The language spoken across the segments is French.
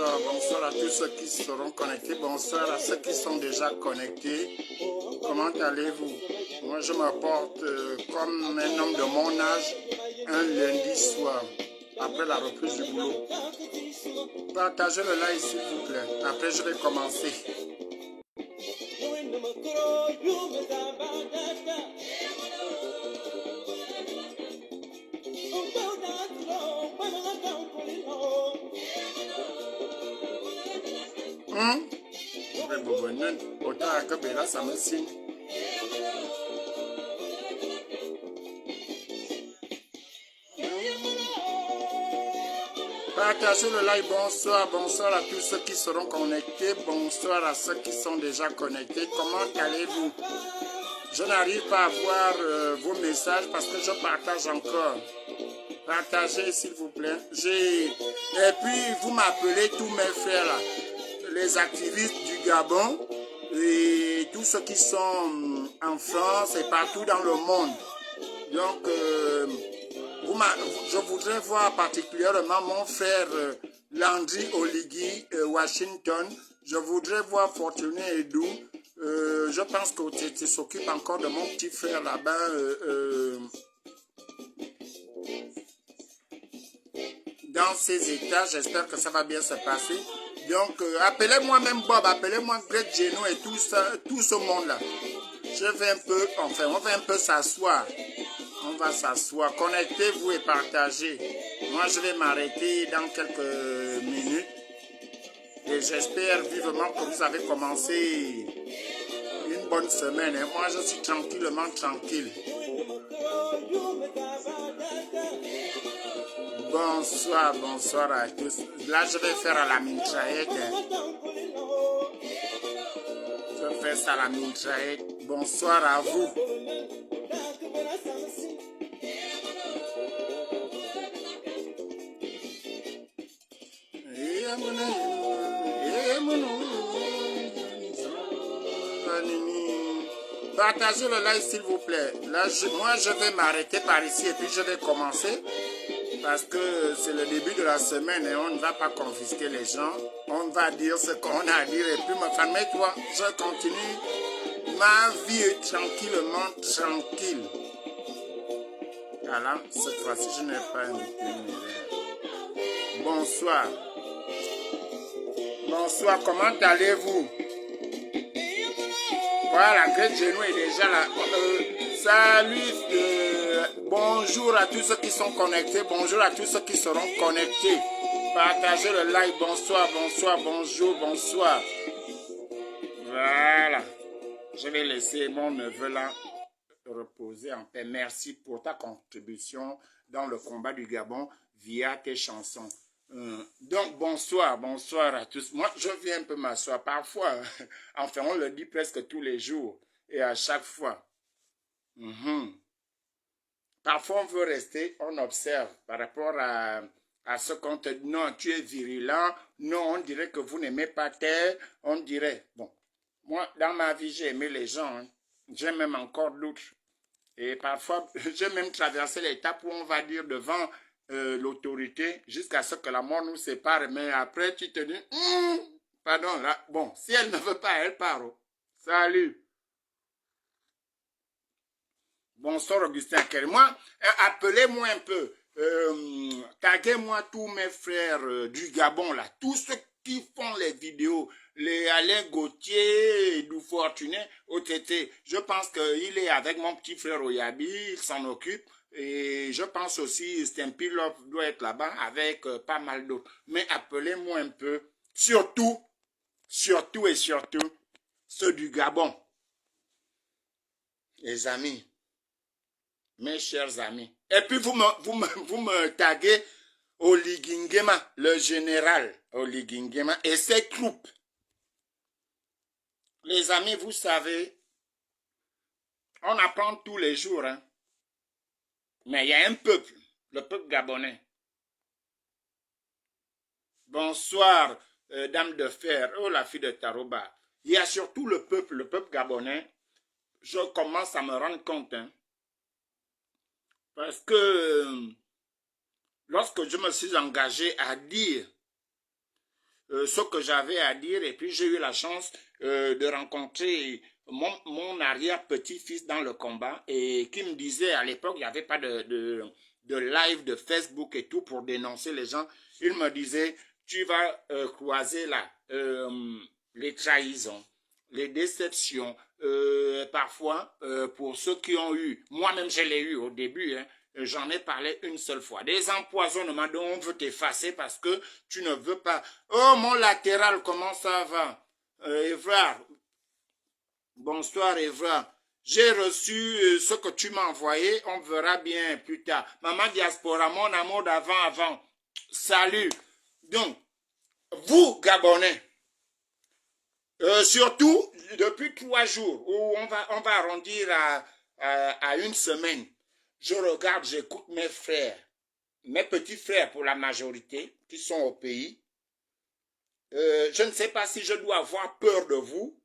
bonsoir, bonsoir à tous ceux qui seront connectés, bonsoir à ceux qui sont déjà connectés. Comment allez-vous? Moi je me porte comme un homme de mon âge un lundi soir, après la reprise du boulot. Partagez le live s'il vous plaît, après je vais commencer. Autant que Bella, ça me signe. Partagez le live, bonsoir, bonsoir à tous ceux qui seront connectés, bonsoir à ceux qui sont déjà connectés. Comment allez-vous? Je n'arrive pas à voir vos messages parce que je partage encore. Partagez s'il vous plaît. Et puis vous m'appelez tous mes frères là, les activistes du Gabon et tous ceux qui sont en France et partout dans le monde. Donc je voudrais voir particulièrement mon frère Landry Oligui Washington. Je voudrais voir Fortuné Edou. Je pense que tu s'occupe encore de mon petit frère là-bas. Dans ces états, j'espère que ça va bien se passer. Donc, appelez-moi même Bob, appelez-moi Greg Geno et tout ça, tout ce monde-là. Je vais un peu, enfin, on va un peu s'asseoir. On va s'asseoir. Connectez-vous et partagez. Moi, je vais m'arrêter dans quelques minutes. Et j'espère vivement que vous avez commencé une bonne semaine. Et moi, je suis tranquillement tranquille. Bonsoir, bonsoir à tous. Là, je vais faire à la mitraillette. Je fais ça à la mitraillette. Bonsoir à vous. Partagez le live s'il vous plaît. Là, moi, je vais m'arrêter par ici et puis je vais commencer. Parce que c'est le début de la semaine et on ne va pas confisquer les gens. On va dire ce qu'on a à dire et puis me faire, mais toi, je continue ma vie tranquillement, tranquille. Voilà, cette fois-ci, je n'ai pas invité. Bonsoir. Bonsoir, comment allez-vous? Voilà, Greg Geno est déjà là. Salut, bonjour à tous ceux qui sont connectés, bonjour à tous ceux qui seront connectés. Partagez le live, bonsoir, bonsoir, bonjour, bonsoir. Voilà, je vais laisser mon neveu là reposer en paix. Merci pour ta contribution dans le combat du Gabon via tes chansons. Donc, bonsoir, bonsoir à tous. Moi, je viens un peu m'asseoir parfois. Enfin, on le dit presque tous les jours et à chaque fois. Parfois, on veut rester, on observe par rapport à ce qu'on te dit. Non, tu es virulent. Non, on dirait que vous n'aimez pas tel. On dirait, bon, moi, dans ma vie, j'ai aimé les gens. Hein. J'ai même encore d'autres. Et parfois, j'ai même traversé l'étape où on va dire devant l'autorité jusqu'à ce que la mort nous sépare. Mais après, tu te dis, pardon, là, bon, si elle ne veut pas, elle part. Salut. Bonsoir Augustin Kerry. Moi, appelez-moi un peu. Taguez-moi tous mes frères du Gabon, là. Tous ceux qui font les vidéos. Les Alain Gauthier, Edou Fortuné, OTT. Je pense qu'il est avec mon petit frère Oyabi, il s'en occupe. Et je pense aussi Stampy Love doit être là-bas avec pas mal d'autres. Mais appelez-moi un peu. Surtout, surtout et surtout, ceux du Gabon. Les amis. Mes chers amis. Et puis vous me taguez Oligui Nguema, le général Oligui Nguema et ses troupes. Les amis, vous savez, on apprend tous les jours, hein. Mais il y a un peuple, le peuple gabonais. Bonsoir, dame de fer, oh la fille de Taroba. Il y a surtout le peuple gabonais. Je commence à me rendre compte, hein. Parce que lorsque je me suis engagé à dire ce que j'avais à dire et puis j'ai eu la chance de rencontrer mon arrière-petit-fils dans le combat et qui me disait à l'époque, il n'y avait pas de live de Facebook et tout pour dénoncer les gens. Il me disait, tu vas croiser là les trahisons, les déceptions, parfois pour ceux qui ont eu, moi-même je l'ai eu au début, hein, j'en ai parlé une seule fois. Des empoisonnements dont on veut t'effacer parce que tu ne veux pas. Oh, mon latéral, comment ça va? Évrard. Bonsoir, Évrard. J'ai reçu ce que tu m'as envoyé. On verra bien plus tard. Maman Diaspora, mon amour d'avant. Salut. Donc, vous, Gabonais, surtout depuis 3 jours, où on va arrondir à une semaine, je regarde, j'écoute mes frères, mes petits frères pour la majorité, qui sont au pays. Je ne sais pas si je dois avoir peur de vous,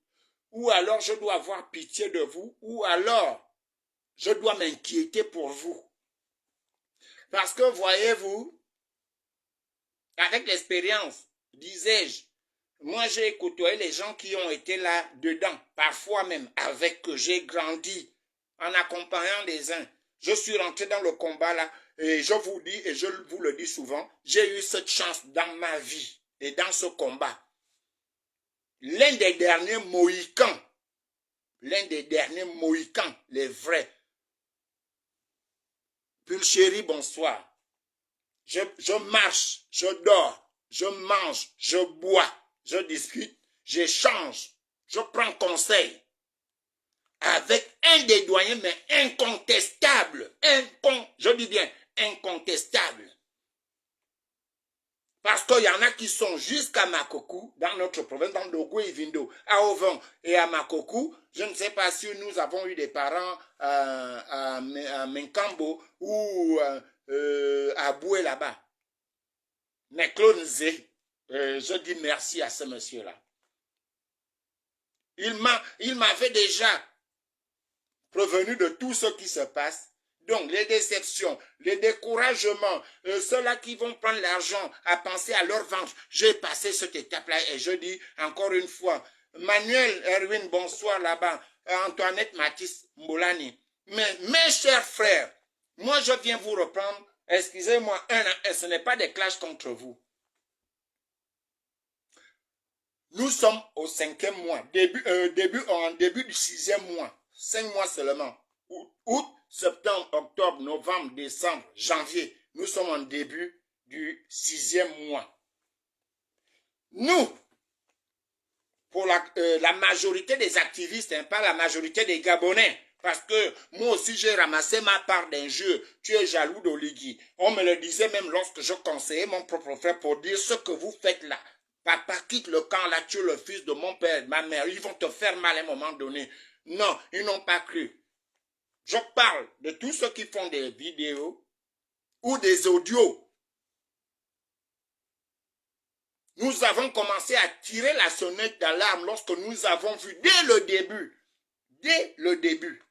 ou alors je dois avoir pitié de vous, ou alors je dois m'inquiéter pour vous. Parce que, voyez-vous, avec l'expérience, disais-je, moi j'ai côtoyé les gens qui ont été là dedans, parfois même avec que j'ai grandi en accompagnant les uns. Je suis rentré dans le combat là et je vous dis et je vous le dis souvent, j'ai eu cette chance dans ma vie et dans ce combat. L'un des derniers Mohicans, les vrais. Pulchéry, bonsoir. Je marche, je dors, je mange, je bois, je discute, j'échange, je prends conseil avec un des doyens, mais incontestable, je dis bien incontestable. Parce qu'il y en a qui sont jusqu'à Makokou, dans notre province, dans Dogo et Vindo, à Ovan et à Makokou. Je ne sais pas si nous avons eu des parents à Menkambo ou à Boué là-bas. Mais Claude Nzé, je dis merci à ce monsieur-là. Il m'avait déjà prévenu de tout ce qui se passe. Donc, les déceptions, les découragements, ceux-là qui vont prendre l'argent à penser à leur ventre. J'ai passé cette étape-là et je dis encore une fois, Manuel Erwin, bonsoir là-bas, Antoinette Mathis Mbolani. Mais mes chers frères, moi je viens vous reprendre, excusez-moi, ce n'est pas des clashs contre vous. Nous sommes au 5e mois, début du 6e mois, 5 mois seulement. Août, septembre, octobre, novembre, décembre, janvier. Nous sommes en début du 6e mois. Nous, pour la majorité des activistes, hein, pas la majorité des Gabonais, parce que moi aussi j'ai ramassé ma part d'injures. Tu es jaloux d'Oligui. On me le disait même lorsque je conseillais mon propre frère pour dire ce que vous faites là. Papa, quitte le camp là, tu es le fils de mon père, de ma mère. Ils vont te faire mal à un moment donné. Non, ils n'ont pas cru. Je parle de tous ceux qui font des vidéos ou des audios. Nous avons commencé à tirer la sonnette d'alarme lorsque nous avons vu dès le début,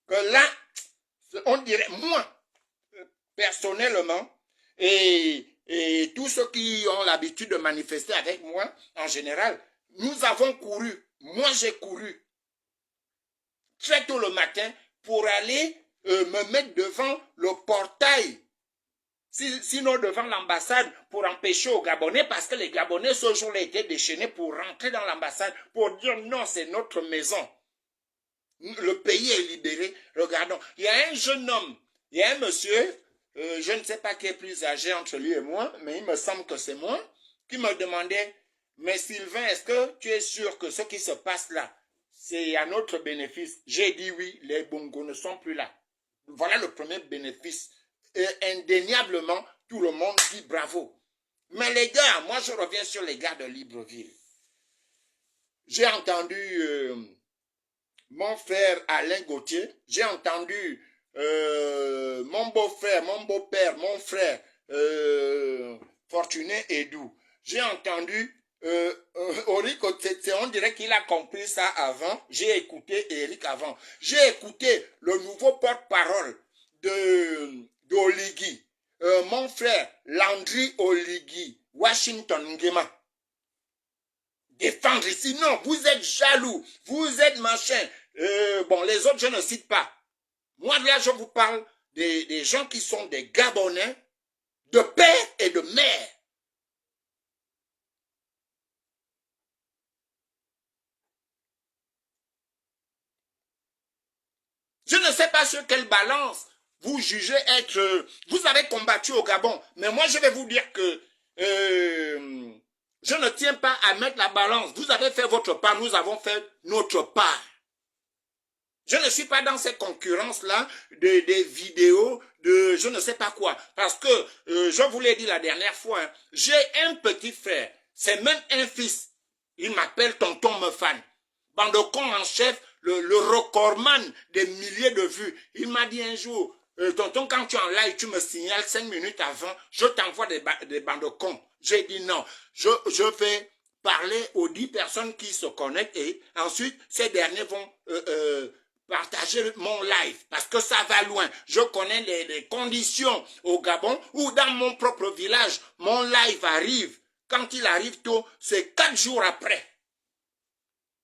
que là, on dirait, moi, personnellement, et tous ceux qui ont l'habitude de manifester avec moi, en général, nous avons couru. Moi, j'ai couru très tôt le matin pour aller me mettre devant le portail, sinon devant l'ambassade, pour empêcher aux Gabonais, parce que les Gabonais ce jour-là étaient déchaînés pour rentrer dans l'ambassade, pour dire non, c'est notre maison. Le pays est libéré. Regardons, il y a un jeune homme, il y a un monsieur, je ne sais pas qui est plus âgé entre lui et moi, mais il me semble que c'est moi, qui me demandait, mais Sylvain, est-ce que tu es sûr que ce qui se passe là, c'est à notre bénéfice? J'ai dit oui, les bongos ne sont plus là. Voilà le premier bénéfice. Et indéniablement, tout le monde dit bravo. Mais les gars, moi je reviens sur les gars de Libreville. J'ai entendu mon frère Alain Gauthier, j'ai entendu mon beau-frère, mon beau-père, mon frère Fortuné Edou. J'ai entendu Eric, on dirait qu'il a compris ça avant. J'ai écouté Eric avant. J'ai écouté le nouveau porte-parole d'Oligui. Mon frère Landry Oligui. Washington Ngema. Défendre ici, non, vous êtes jaloux, vous êtes machin. Bon, les autres, je ne cite pas. Moi, là, je vous parle des gens qui sont des Gabonais, de père et de mère. Je ne sais pas sur quelle balance vous jugez être... vous avez combattu au Gabon, mais moi, je vais vous dire que je ne tiens pas à mettre la balance. Vous avez fait votre part, nous avons fait notre part. Je ne suis pas dans cette concurrence-là des vidéos, de je ne sais pas quoi. Parce que, je vous l'ai dit la dernière fois, hein, j'ai un petit frère, c'est même un fils. Il m'appelle Tonton Mefan. Bandocon en chef, le recordman des milliers de vues. Il m'a dit un jour, tonton, quand tu es en live, tu me signales 5 minutes avant, je t'envoie des bandocons. J'ai dit non, je vais parler aux 10 personnes qui se connectent et ensuite, ces derniers vont... partager mon live parce que ça va loin. Je connais les conditions au Gabon ou dans mon propre village, mon live arrive. Quand il arrive tôt, c'est 4 jours après.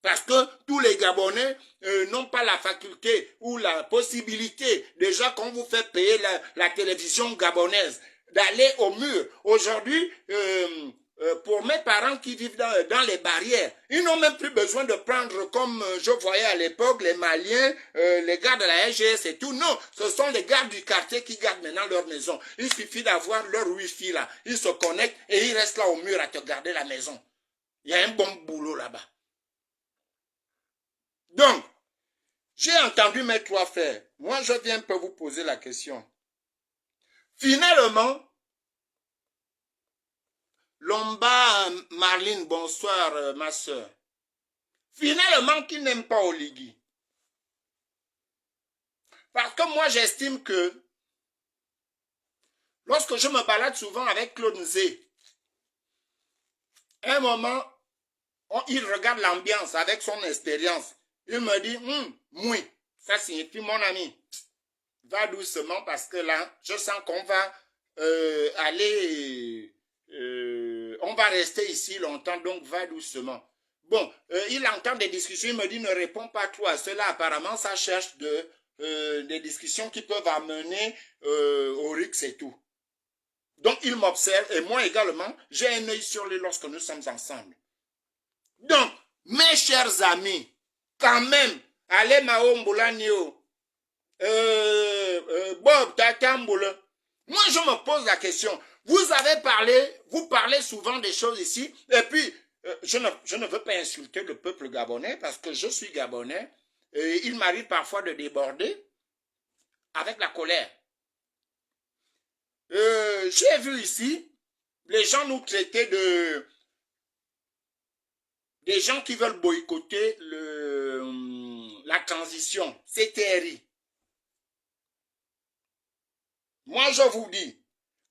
Parce que tous les Gabonais n'ont pas la faculté ou la possibilité, déjà qu'on vous fait payer la télévision gabonaise, d'aller au mur. Aujourd'hui, pour mes parents qui vivent dans les barrières, ils n'ont même plus besoin de prendre comme je voyais à l'époque les Maliens, les gars de la SGS et tout. Non, ce sont les gars du quartier qui gardent maintenant leur maison. Il suffit d'avoir leur wifi là. Ils se connectent et ils restent là au mur à te garder la maison. Il y a un bon boulot là-bas. Donc, j'ai entendu mes 3 frères. Moi, je viens un peu vous poser la question. Finalement, Lomba Marlene, bonsoir ma soeur. Finalement, qui n'aime pas Oligui. Parce que moi, j'estime que lorsque je me balade souvent avec Claude Nzé, à un moment, il regarde l'ambiance avec son expérience. Il me dit, oui, ça signifie mon ami. Va doucement parce que là, je sens qu'on va aller, on va rester ici longtemps, donc va doucement. Bon, il entend des discussions, il me dit ne réponds pas trop à cela. Apparemment, ça cherche des discussions qui peuvent amener au RICS et tout. Donc, il m'observe et moi également, j'ai un œil sur lui lorsque nous sommes ensemble. Donc, mes chers amis, quand même, allez Maombolanio, Bob Tatamboula. Moi, je me pose la question. Vous avez parlé, vous parlez souvent des choses ici, et puis, je ne veux pas insulter le peuple gabonais parce que je suis gabonais, et il m'arrive parfois de déborder avec la colère. J'ai vu ici, les gens nous traiter des gens qui veulent boycotter la transition, CTRI. Moi, je vous dis,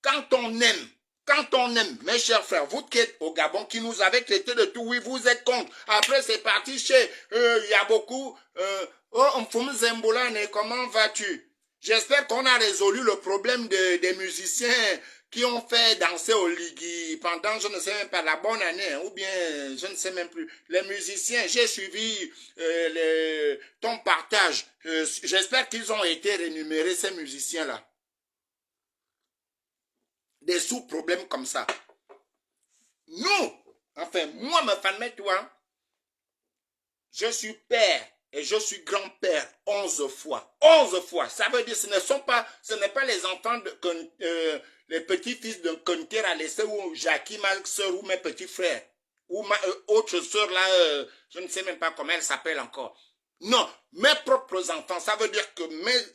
quand on aime, mes chers frères, vous qui êtes au Gabon, qui nous avez traité de tout, oui, vous êtes contre. Après, c'est parti chez, il y a beaucoup, comment vas-tu? J'espère qu'on a résolu le problème des musiciens qui ont fait danser au Ligui pendant, je ne sais même pas, la bonne année, ou bien, je ne sais même plus. Les musiciens, j'ai suivi ton partage. J'espère qu'ils ont été rémunérés, ces musiciens-là. Des sous-problèmes comme ça. Nous, enfin, moi, me fan toi, je suis père et je suis grand-père 11 fois. 11 fois. Ça veut dire ce n'est pas les enfants les petits-fils de Conter à l'essai ou Jackie, ma soeur ou mes petits frères. Ou ma autre soeur là, je ne sais même pas comment elle s'appelle encore. Non, mes propres enfants, ça veut dire que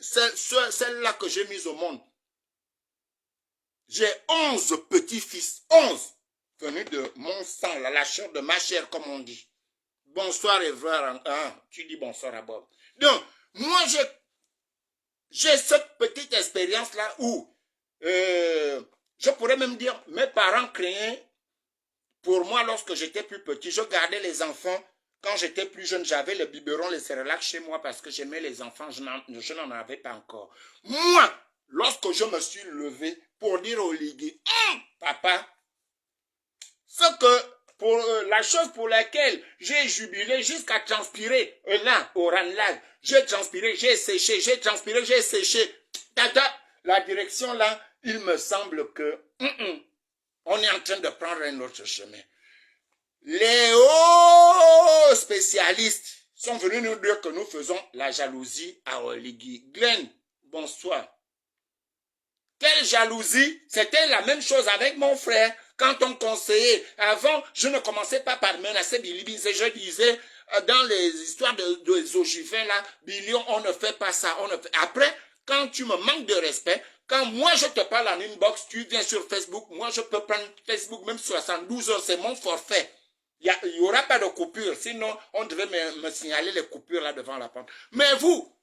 celles-là que j'ai mises au monde, j'ai 11 petits-fils, 11, venus de mon sang, la chair de ma chair, comme on dit. Bonsoir, Evra. Ah, tu dis bonsoir à Bob. Donc, moi, j'ai cette petite expérience-là où, je pourrais même dire, mes parents craignaient, pour moi, lorsque j'étais plus petit, je gardais les enfants. Quand j'étais plus jeune, j'avais le biberon, les céréales chez moi parce que j'aimais les enfants, je n'en avais pas encore. Moi, lorsque je me suis levé pour dire au Ligui, papa, La chose pour laquelle j'ai jubilé jusqu'à transpirer, là, au Ranlag, j'ai transpiré, j'ai séché, j'ai transpiré, j'ai séché. Tata, la direction là, il me semble que on est en train de prendre un autre chemin. Les hauts spécialistes sont venus nous dire que nous faisons la jalousie à Oligui. Glenn, bonsoir. Quelle jalousie? C'était la même chose avec mon frère. Quand on conseillait, avant, je ne commençais pas par menacer Billy Binze. Je disais, dans les histoires de ogivins là, Billy, on ne fait pas ça. Après, quand tu me manques de respect, quand moi je te parle en inbox, tu viens sur Facebook, moi je peux prendre Facebook même 72 heures, c'est mon forfait. Il n'y aura pas de coupure, sinon on devait me signaler les coupures là devant la porte. Mais vous,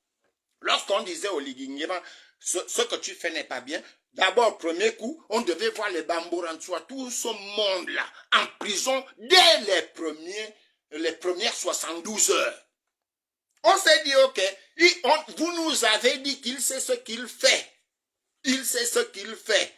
lorsqu'on disait au Liguingema, ce que tu fais n'est pas bien, d'abord, premier coup, on devait voir les Bambourantsois, tout ce monde-là, en prison dès les premières 72 heures. On s'est dit, ok, vous nous avez dit qu'il sait ce qu'il fait. Il sait ce qu'il fait.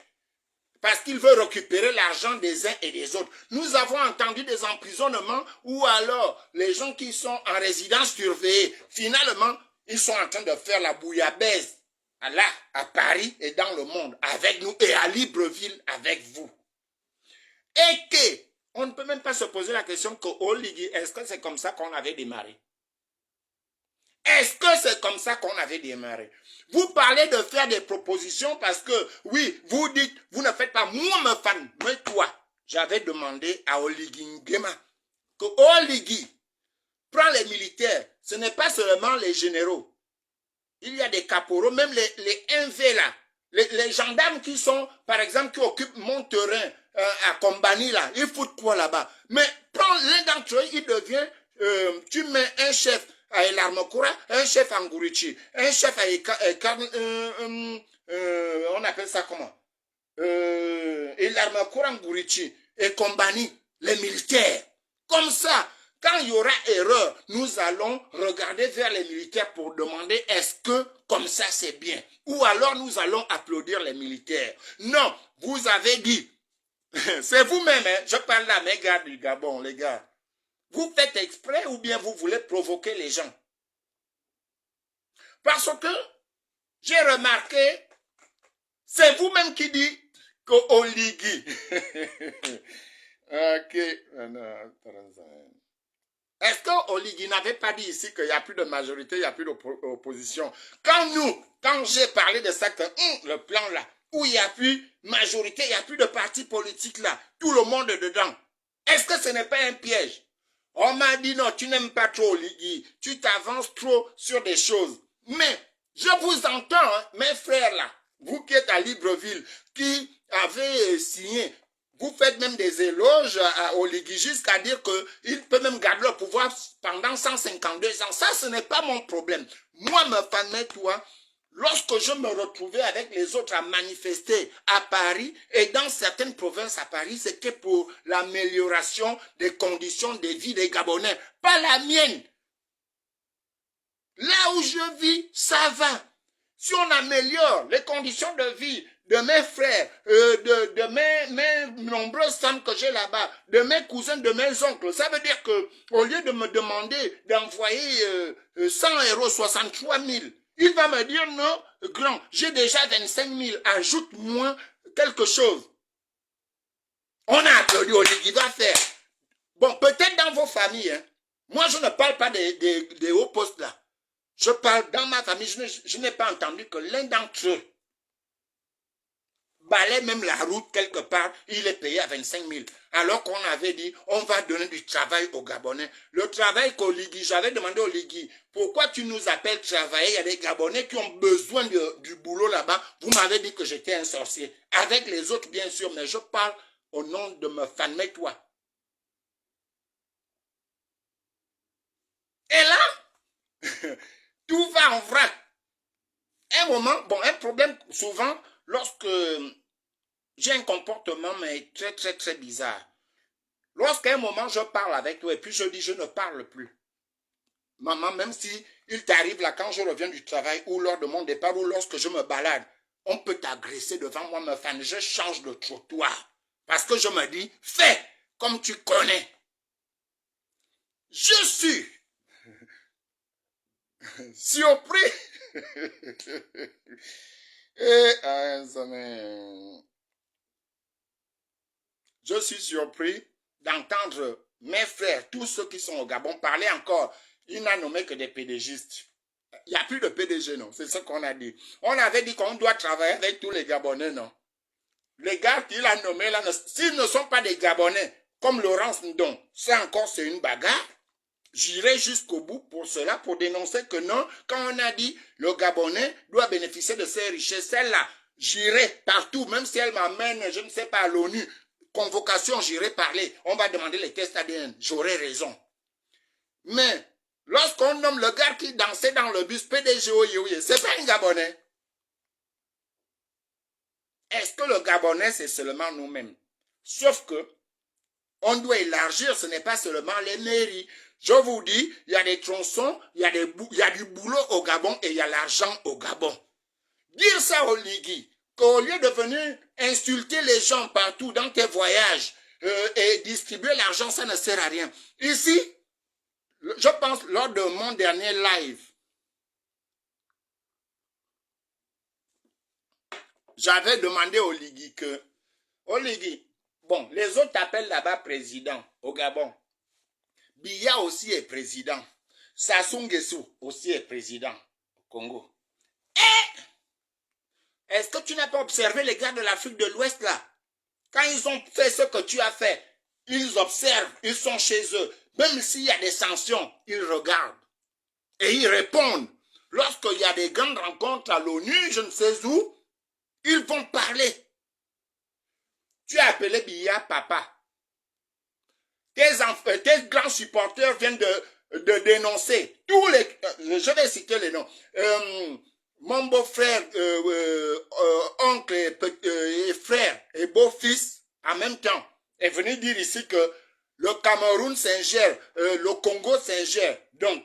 Parce qu'il veut récupérer l'argent des uns et des autres. Nous avons entendu des emprisonnements ou alors les gens qui sont en résidence surveillée, finalement, ils sont en train de faire la bouillabaisse là, à Paris et dans le monde, avec nous, et à Libreville avec vous. Et que, on ne peut même pas se poser la question qu'au Ligui, est-ce que c'est comme ça qu'on avait démarré? Est-ce que c'est comme ça qu'on avait démarré? Vous parlez de faire des propositions parce que, oui, vous dites, vous ne faites pas, moi me fan, mais toi, j'avais demandé à Oligui Nguema que Oligui prend les militaires, ce n'est pas seulement les généraux. Il y a des caporaux, même les NV là, les gendarmes qui sont, par exemple, qui occupent mon terrain à Kombani là, ils foutent quoi là-bas? Mais prends l'un d'entre eux, il devient, tu mets un chef à El Armokura, un chef à Ngurichi, un chef à on appelle ça comment? El Armokura, Ngurichi et Kombani, les militaires. Comme ça, quand il y aura erreur, nous allons regarder vers les militaires pour demander est-ce que comme ça c'est bien? Ou alors nous allons applaudir les militaires. Non, vous avez dit, c'est vous-même, hein, je parle à mes gars du Gabon, les gars. Vous faites exprès ou bien vous voulez provoquer les gens? Parce que j'ai remarqué, c'est vous-même qui dites qu'au Ligui. Ok. Est-ce qu'Oligui n'avait pas dit ici qu'il n'y a plus de majorité, il n'y a plus d'opposition? Quand j'ai parlé de ça, le plan là, où il n'y a plus de majorité, il n'y a plus de parti politique là, tout le monde est dedans. Est-ce que ce n'est pas un piège? On m'a dit non, tu n'aimes pas trop Oligui, tu t'avances trop sur des choses. Mais je vous entends, hein, mes frères là, vous qui êtes à Libreville, qui avez signé, vous faites même des éloges à Oligui jusqu'à dire qu'il peut même garder le pouvoir pendant 152 ans. Ça, ce n'est pas mon problème. Moi, me fan, toi, lorsque je me retrouvais avec les autres à manifester à Paris et dans certaines provinces à Paris, c'était pour l'amélioration des conditions de vie des Gabonais, pas la mienne. Là où je vis, ça va. Si on améliore les conditions de vie de mes frères, de mes nombreuses femmes que j'ai là-bas, de mes cousins, de mes oncles, ça veut dire que au lieu de me demander d'envoyer 100 €, 63 000, il va me dire non, grand, j'ai déjà 25 000, ajoute-moi quelque chose. On a applaudi, Oligui va faire. Bon, peut-être dans vos familles, hein. Moi je ne parle pas des hauts postes là. Je parle dans ma famille, je n'ai pas entendu que l'un d'entre eux balaye même la route quelque part, il est payé à 25 000. Alors qu'on avait dit, on va donner du travail aux Gabonais. Le travail qu'Oligui, j'avais demandé au Ligui, pourquoi tu nous appelles travailler? Il y a des Gabonais qui ont besoin du boulot là-bas. Vous m'avez dit que j'étais un sorcier. Avec les autres, bien sûr, mais je parle au nom de me fan, toi. Et là, tout va en vrac. Un moment, bon, un problème, souvent, lorsque j'ai un comportement, mais très, très, très bizarre. Lorsqu'à un moment, je parle avec toi et puis je dis, je ne parle plus. Maman, même si il t'arrive là, quand je reviens du travail ou lors de mon départ ou lorsque je me balade, on peut t'agresser devant moi, me fan, je change de trottoir. Parce que je me dis, fais comme tu connais. Je suis surpris. Je suis surpris d'entendre mes frères, tous ceux qui sont au Gabon, parler encore. Il n'a nommé que des PDGistes. Il n'y a plus de PDG, non. C'est ce qu'on a dit. On avait dit qu'on doit travailler avec tous les Gabonais, non. Les gars qu'il a nommés là, s'ils ne sont pas des Gabonais, comme Laurence Ndong, ça encore c'est une bagarre. J'irai jusqu'au bout pour cela, pour dénoncer que non, quand on a dit le Gabonais doit bénéficier de ces richesses, celle-là, j'irai partout, même si elle m'amène, je ne sais pas, à l'ONU, convocation, j'irai parler, on va demander les tests ADN, j'aurai raison. Mais, lorsqu'on nomme le gars qui dansait dans le bus PDG, c'est pas un Gabonais. Est-ce que le Gabonais, c'est seulement nous-mêmes? Sauf que, on doit élargir, ce n'est pas seulement les mairies. Je vous dis, il y a des tronçons, il y a du boulot au Gabon et il y a l'argent au Gabon. Dire ça au Ligui, qu'au lieu de venir insulter les gens partout dans tes voyages et distribuer l'argent, ça ne sert à rien. Ici, je pense, lors de mon dernier live, j'avais demandé au Ligui que, au Ligui, bon, les autres t'appellent là-bas président au Gabon. Biya aussi est président. Sassou Nguesso aussi est président au Congo. Est-ce que tu n'as pas observé les gars de l'Afrique de l'Ouest là? Quand ils ont fait ce que tu as fait, ils observent, ils sont chez eux. Même s'il y a des sanctions, ils regardent. Et ils répondent. Lorsqu'il y a des grandes rencontres à l'ONU, je ne sais où, ils vont parler. Tu as appelé Biya papa. Tes grands supporters viennent de dénoncer tous les... je vais citer les noms. Mon beau-frère, oncle et frère et beau-fils, en même temps, est venu dire ici que le Cameroun s'ingère, le Congo s'ingère. Donc,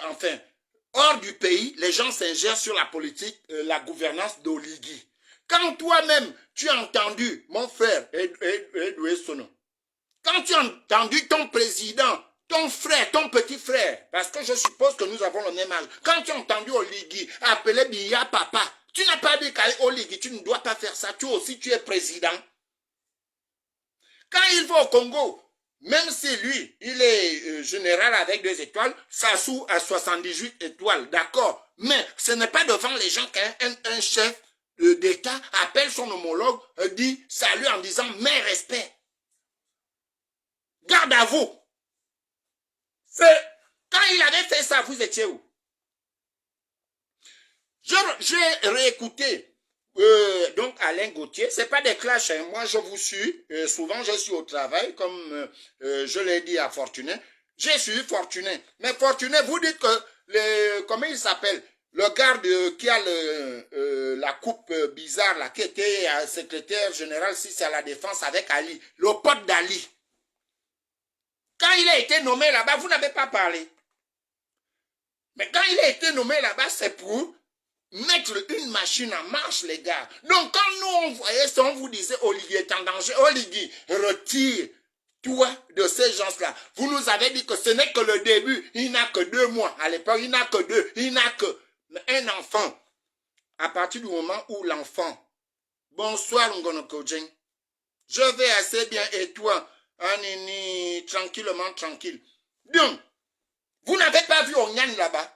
enfin, hors du pays, les gens s'ingèrent sur la politique, la gouvernance d'Oligui. Quand toi-même, tu as entendu, mon frère, Edoué Sono, quand tu as entendu ton président, ton frère, ton petit frère, parce que je suppose que nous avons le même âge, quand tu as entendu Oligui appeler Biya papa, tu n'as pas dit qu'à Oligui, tu ne dois pas faire ça, toi aussi tu es président. Quand il va au Congo, même si lui, il est général avec 2 étoiles, Sassou a 78 étoiles, d'accord. Mais ce n'est pas devant les gens qu'un chef d'État appelle son homologue, dit salut en disant mes respects. Garde à vous. Quand il avait fait ça, vous étiez où? J'ai réécouté donc Alain Gauthier, c'est pas des clashs, hein. Moi je vous suis, souvent je suis au travail, comme je l'ai dit à Fortuné, j'ai suivi Fortuné, mais Fortuné, vous dites que, comment il s'appelle, le garde qui a la coupe bizarre, là, qui était secrétaire général, si c'est à la défense avec Ali, le pote d'Ali, quand il a été nommé là-bas, vous n'avez pas parlé. Mais quand il a été nommé là-bas, c'est pour mettre une machine en marche, les gars. Donc, quand nous, on voyait ça, on vous disait, Oligui est en danger. Oligui, retire-toi de ces gens-là. Vous nous avez dit que ce n'est que le début. Il n'a que 2 mois. À l'époque, il n'a que 2. Il n'a que un enfant. À partir du moment où l'enfant, bonsoir, Ngonokodjeng, je vais assez bien, et toi, Anini, tranquillement, tranquille. Donc, vous n'avez pas vu Onyan là-bas.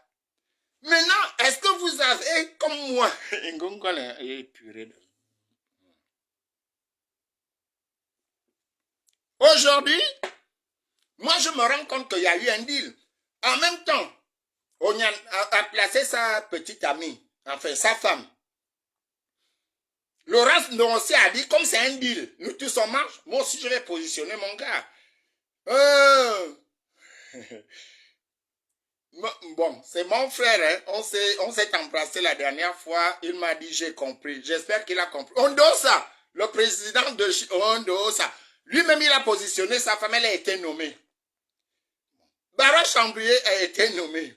Maintenant, est-ce que vous avez, comme moi, aujourd'hui, moi je me rends compte qu'il y a eu un deal. En même temps, Onyan a placé sa petite amie, enfin sa femme. Laurence Ndonsi a dit, comme c'est un deal, nous tous en marche, moi aussi je vais positionner mon gars. Bon, c'est mon frère, hein. On s'est embrassé la dernière fois, il m'a dit j'ai compris, j'espère qu'il a compris. Ondosa, le président de Ondosa, lui-même il a positionné sa femme, elle a été nommée. Bara Chambrier a été nommé.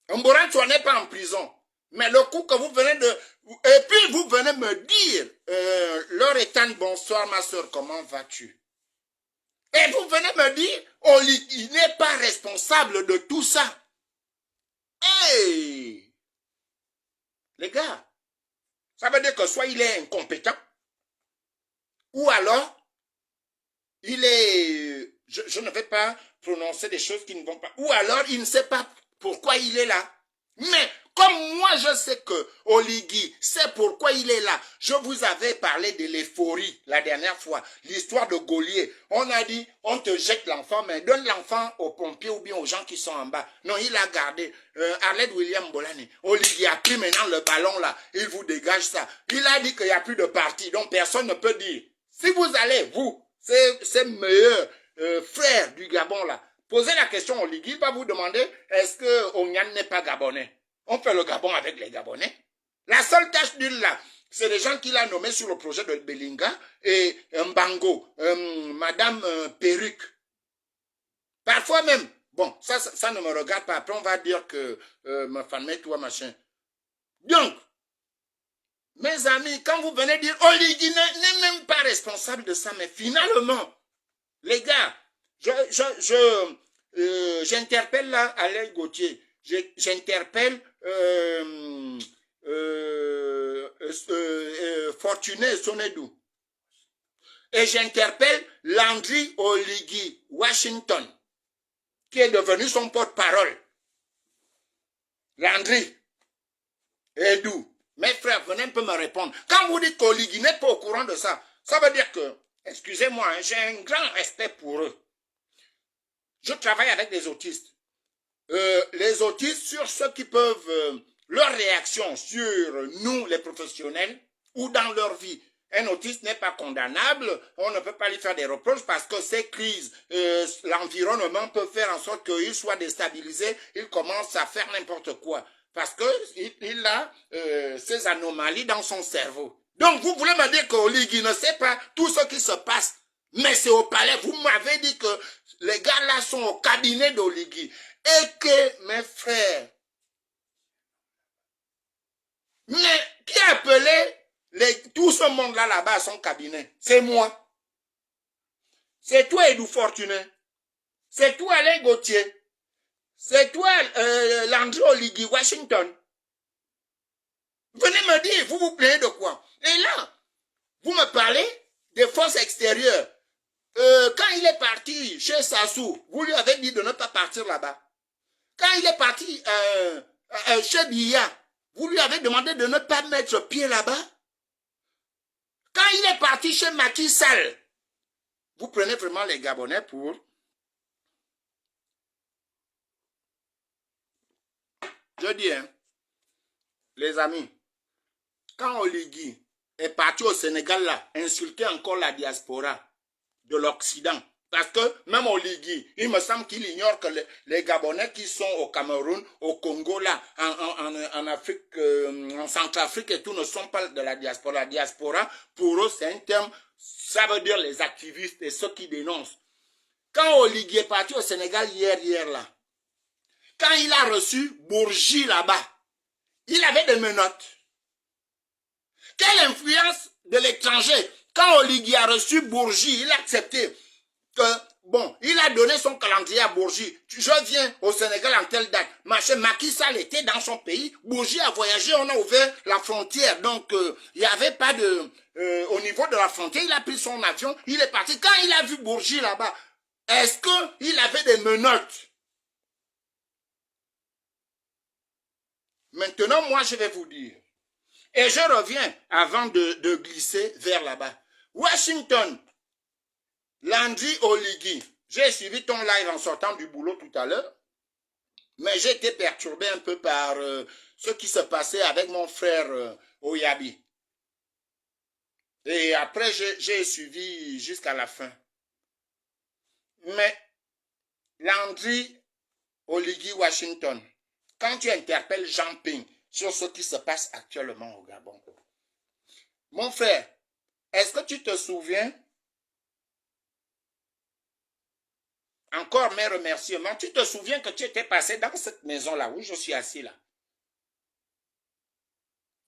Mboran, tu n'es pas en prison. Mais le coup que vous venez de... Et puis vous venez me dire, Loretan, bonsoir ma soeur, comment vas-tu? Et vous venez me dire, Oligui n'est pas responsable de tout ça. Hey! Les gars, ça veut dire que soit il est incompétent, ou alors, il est... Je ne vais pas prononcer des choses qui ne vont pas... Ou alors, il ne sait pas pourquoi il est là. Mais comme moi, je sais que Oligui sait pourquoi il est là. Je vous avais parlé de l'euphorie la dernière fois. L'histoire de Gaulier. On a dit, on te jette l'enfant, mais donne l'enfant aux pompiers ou bien aux gens qui sont en bas. Non, il a gardé. Arlette William Bolani. Oligui a pris maintenant le ballon là. Il vous dégage ça. Il a dit qu'il n'y a plus de parti. Donc personne ne peut dire. Si vous allez, vous, ces meilleurs frères du Gabon là, posez la question au Oligui, il va vous demander, est-ce que Onyan n'est pas gabonais? On fait le Gabon avec les Gabonais. La seule tâche d'huile là, c'est les gens qu'il a nommés sur le projet de Belinga et Mbango, Madame Perruque. Parfois même, bon, ça ne me regarde pas. Après, on va dire que ma femme est toi, machin. Donc, mes amis, quand vous venez dire Oligui n'est même pas responsable de ça, mais finalement, les gars, j'interpelle là Alain Gauthier, j'interpelle Fortuné Sonedou, et j'interpelle Landry Oligui Washington, qui est devenu son porte-parole. Landry, Edou, mes frères, venez un peu me répondre. Quand vous dites qu'Oligui n'est pas au courant de ça, ça veut dire que, excusez-moi, hein, j'ai un grand respect pour eux. Je travaille avec des autistes. Les autistes, sur ceux qui peuvent, leur réaction sur nous, les professionnels, ou dans leur vie. Un autiste n'est pas condamnable, on ne peut pas lui faire des reproches parce que ces crises, l'environnement peut faire en sorte qu'il soit déstabilisé, il commence à faire n'importe quoi. Parce qu'il a ces anomalies dans son cerveau. Donc vous voulez me dire qu'Oligui ne sait pas tout ce qui se passe, mais c'est au palais. Vous m'avez dit que les gars là sont au cabinet d'Oligui. Et que, mes frères, mais qui a appelé tout ce monde-là là-bas à son cabinet? C'est moi. C'est toi, Edou Fortuné. C'est toi, Alain Gauthier. C'est toi, Landry Oligui Washington. Venez me dire, vous vous plaignez de quoi? Et là, vous me parlez des forces extérieures. Quand il est parti chez Sassou, vous lui avez dit de ne pas partir là-bas. Quand il est parti chez Biya, vous lui avez demandé de ne pas mettre pied là-bas. Quand il est parti chez Macky Sall, vous prenez vraiment les Gabonais pour... Je dis, hein, les amis, quand Oligui est parti au Sénégal là, insulter encore la diaspora de l'Occident, parce que même Oligui, il me semble qu'il ignore que les Gabonais qui sont au Cameroun, au Congo là, en Afrique, en Centrafrique et tout, ne sont pas de la diaspora. La diaspora, pour eux, c'est un terme, ça veut dire les activistes et ceux qui dénoncent. Quand Oligui est parti au Sénégal hier là, quand il a reçu Bourgi là-bas, il avait des menottes. Quelle influence de l'étranger? Quand Oligui a reçu Bourgi, il a accepté que, bon, il a donné son calendrier à Bourgi. Je viens au Sénégal en telle date. Macky Sall était dans son pays. Bourgi a voyagé, on a ouvert la frontière. Donc, il n'y avait pas de... au niveau de la frontière, il a pris son avion, il est parti. Quand il a vu Bourgi là-bas, est-ce qu'il avait des menottes? Maintenant, moi, je vais vous dire. Et je reviens avant de glisser vers là-bas. Washington, Landry Oligui, j'ai suivi ton live en sortant du boulot tout à l'heure, mais j'ai été perturbé un peu par ce qui se passait avec mon frère Oyabi. Et après, j'ai suivi jusqu'à la fin. Mais Landry Oligui Washington, quand tu interpelles Jean Ping sur ce qui se passe actuellement au Gabon, mon frère, est-ce que tu te souviens, encore mes remerciements, tu te souviens que tu étais passé dans cette maison-là où je suis assis là?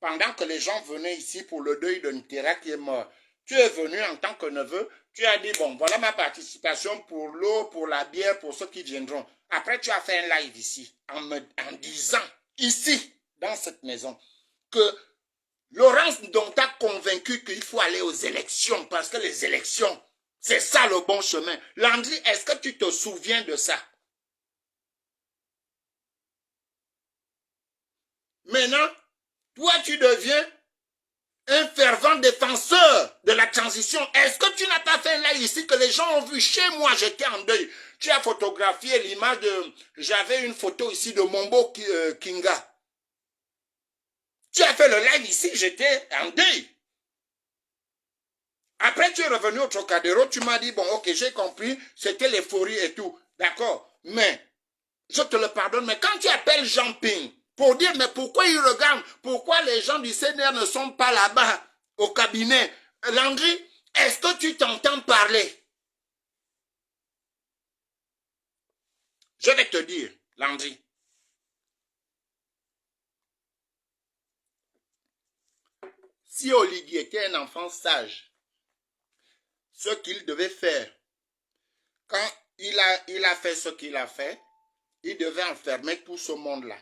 pendant que les gens venaient ici pour le deuil de Ntera qui est mort. Tu es venu en tant que neveu, tu as dit, bon, voilà ma participation pour l'eau, pour la bière, pour ceux qui viendront. Après, tu as fait un live ici, en disant, ici, dans cette maison, que Laurence dont t'a convaincu qu'il faut aller aux élections, parce que les élections, c'est ça le bon chemin. Landry, est-ce que tu te souviens de ça? Maintenant, toi, tu deviens un fervent défenseur de la transition. Est-ce que tu n'as pas fait là ici que les gens ont vu chez moi, j'étais en deuil. Tu as photographié l'image de... J'avais une photo ici de Mombo Kinga. Tu as fait le live ici, j'étais en deuil. Après, tu es revenu au Trocadéro, tu m'as dit, bon, ok, j'ai compris, c'était l'euphorie et tout. D'accord, mais je te le pardonne, mais quand tu appelles Jean Ping pour dire, mais pourquoi ils regardent, pourquoi les gens du CNR ne sont pas là-bas, au cabinet, Landry, est-ce que tu t'entends parler? Je vais te dire, Landry. Si Oligui était un enfant sage, ce qu'il devait faire, quand il a fait ce qu'il a fait, il devait enfermer tout ce monde-là.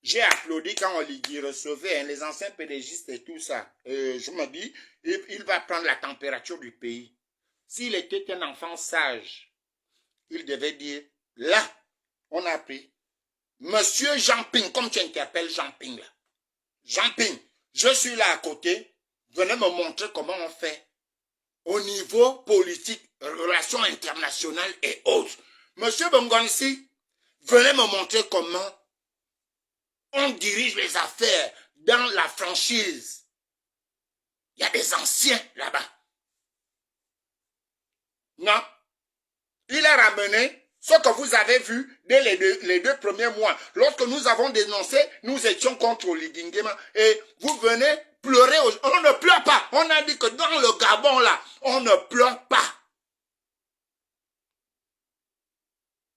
J'ai applaudi quand Oligui recevait les anciens pédégistes et tout ça. Je me dis, il va prendre la température du pays. S'il était un enfant sage, il devait dire, là, on a pris Monsieur Jean Ping, comme tu interpelles Jean Ping là. Jean Ping, je suis là à côté, venez me montrer comment on fait au niveau politique, relations internationales et autres. Monsieur Bongonsi, venez me montrer comment on dirige les affaires dans la franchise. Il y a des anciens là-bas. Non. Il a ramené ce que vous avez vu dès les deux premiers mois. Lorsque nous avons dénoncé, nous étions contre Oligui Nguema. Et vous venez pleurer. On ne pleure pas. On a dit que dans le Gabon, là, on ne pleure pas.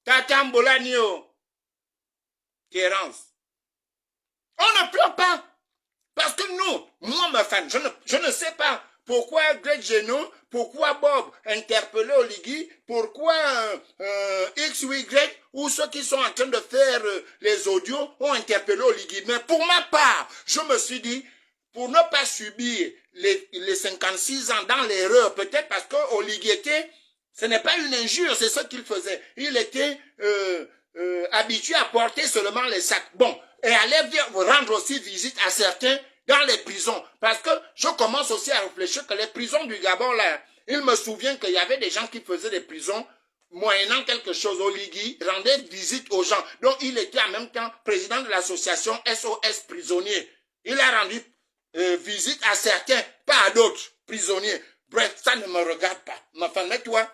Tata Mbolanio, Terence. On ne pleure pas. Parce que nous, moi, ma femme, je ne sais pas pourquoi Greg Geno, pourquoi Bob interpellé Oligui, pourquoi X ou Y, ou ceux qui sont en train de faire les audios ont interpellé Oligui. Mais pour ma part, je me suis dit, pour ne pas subir les 56 ans dans l'erreur, peut-être parce que Oligui était, ce n'est pas une injure, c'est ce qu'il faisait. Il était habitué à porter seulement les sacs. Bon, et aller rendre aussi visite à certains dans les prisons. Parce que je commence aussi à réfléchir que les prisons du Gabon, là, il me souvient qu'il y avait des gens qui faisaient des prisons moyennant quelque chose. Oligui rendait visite aux gens. Donc, il était en même temps président de l'association SOS Prisonniers. Il a rendu visite à certains, pas à d'autres prisonniers. Bref, ça ne me regarde pas. Enfin, mais toi,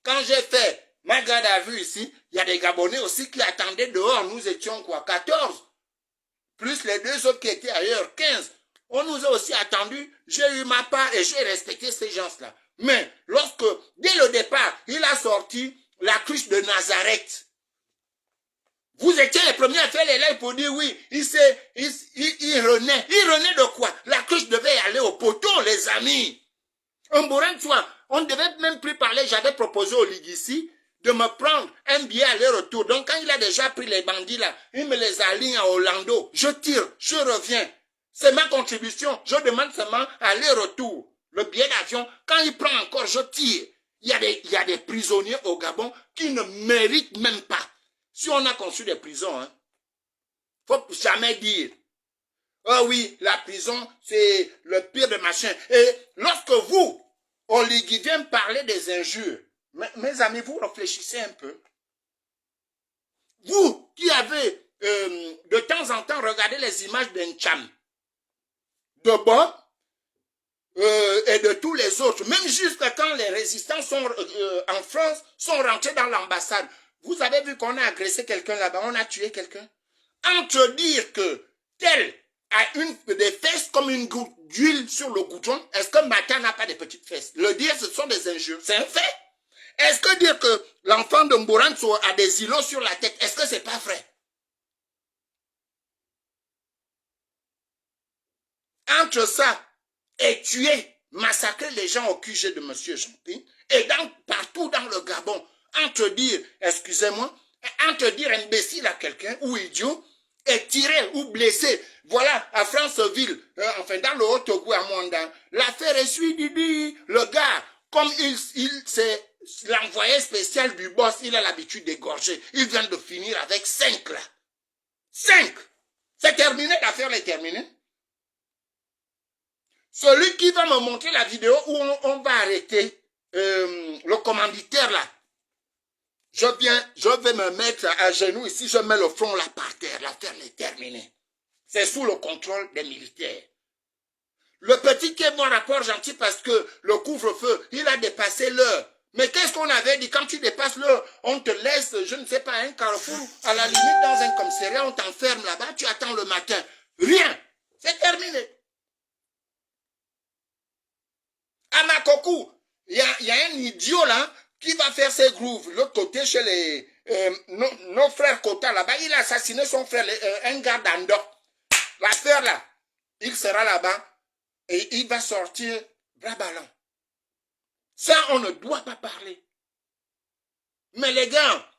quand j'ai fait ma garde à vue ici, il y a des Gabonais aussi qui attendaient dehors. Nous étions quoi, 14? Plus les deux autres qui étaient ailleurs, 15. On nous a aussi attendus. J'ai eu ma part et j'ai respecté ces gens-là. Mais lorsque, dès le départ, il a sorti la cruche de Nazareth, vous étiez les premiers à faire les lives pour dire oui, il renaît. Il renaît de quoi? La cruche devait aller au poteau, les amis. Un bourrin, on ne devait même plus parler. J'avais proposé au Ligue ici de me prendre un billet aller-retour. Donc, quand il a déjà pris les bandits là, il me les aligne à Orlando. Je tire, je reviens. C'est ma contribution. Je demande seulement aller-retour. Le billet d'avion, quand il prend encore, je tire. Il y a des prisonniers au Gabon qui ne méritent même pas. Si on a conçu des prisons, hein, faut jamais dire. Oh oui, la prison, c'est le pire de machin. Et lorsque vous, Oligui vient parler des injures, mes amis, vous réfléchissez un peu. Vous qui avez de temps en temps regardé les images d'Encham, de Bob et de tous les autres, même jusqu'à quand les résistants sont en France sont rentrés dans l'ambassade, vous avez vu qu'on a agressé quelqu'un là-bas, on a tué quelqu'un. Entre dire que tel a des fesses comme une goutte d'huile sur le goudron, est-ce que Mata n'a pas des petites fesses? Le dire, ce sont des injures, c'est un fait. Est-ce que dire que l'enfant de Mboranso a des îlots sur la tête, est-ce que c'est pas vrai? Entre ça et tuer, massacrer les gens au QG de M. Gentil, et partout dans le Gabon, entre dire, excusez-moi, entre dire imbécile à quelqu'un ou idiot, et tirer ou blesser. Voilà, à Franceville, enfin dans le Haut-Togo à Mwanda, l'affaire est suivie, le gars, comme c'est l'envoyé spécial du boss, il a l'habitude d'égorger. Il vient de finir avec 5 là. 5. C'est terminé, l'affaire est terminée. Celui qui va me montrer la vidéo où on va arrêter le commanditaire là, je vais me mettre à genoux ici, je mets le front là par terre, l'affaire est terminée. C'est sous le contrôle des militaires. Le petit qui est mon rapport gentil parce que le couvre-feu, il a dépassé l'heure. Mais qu'est-ce qu'on avait dit? Quand tu dépasses l'heure, on te laisse, je ne sais pas, un carrefour, à la limite dans un commissariat, on t'enferme là-bas, tu attends le matin. Rien. C'est terminé. À Makokou, il y a un idiot là qui va faire ses grooves. L'autre côté, chez les nos frères Kota là-bas, il a assassiné son frère, un gars d'Ando. L'affaire là, il sera là-bas et il va sortir bras ballants. Ça, on ne doit pas parler. Mais les gars,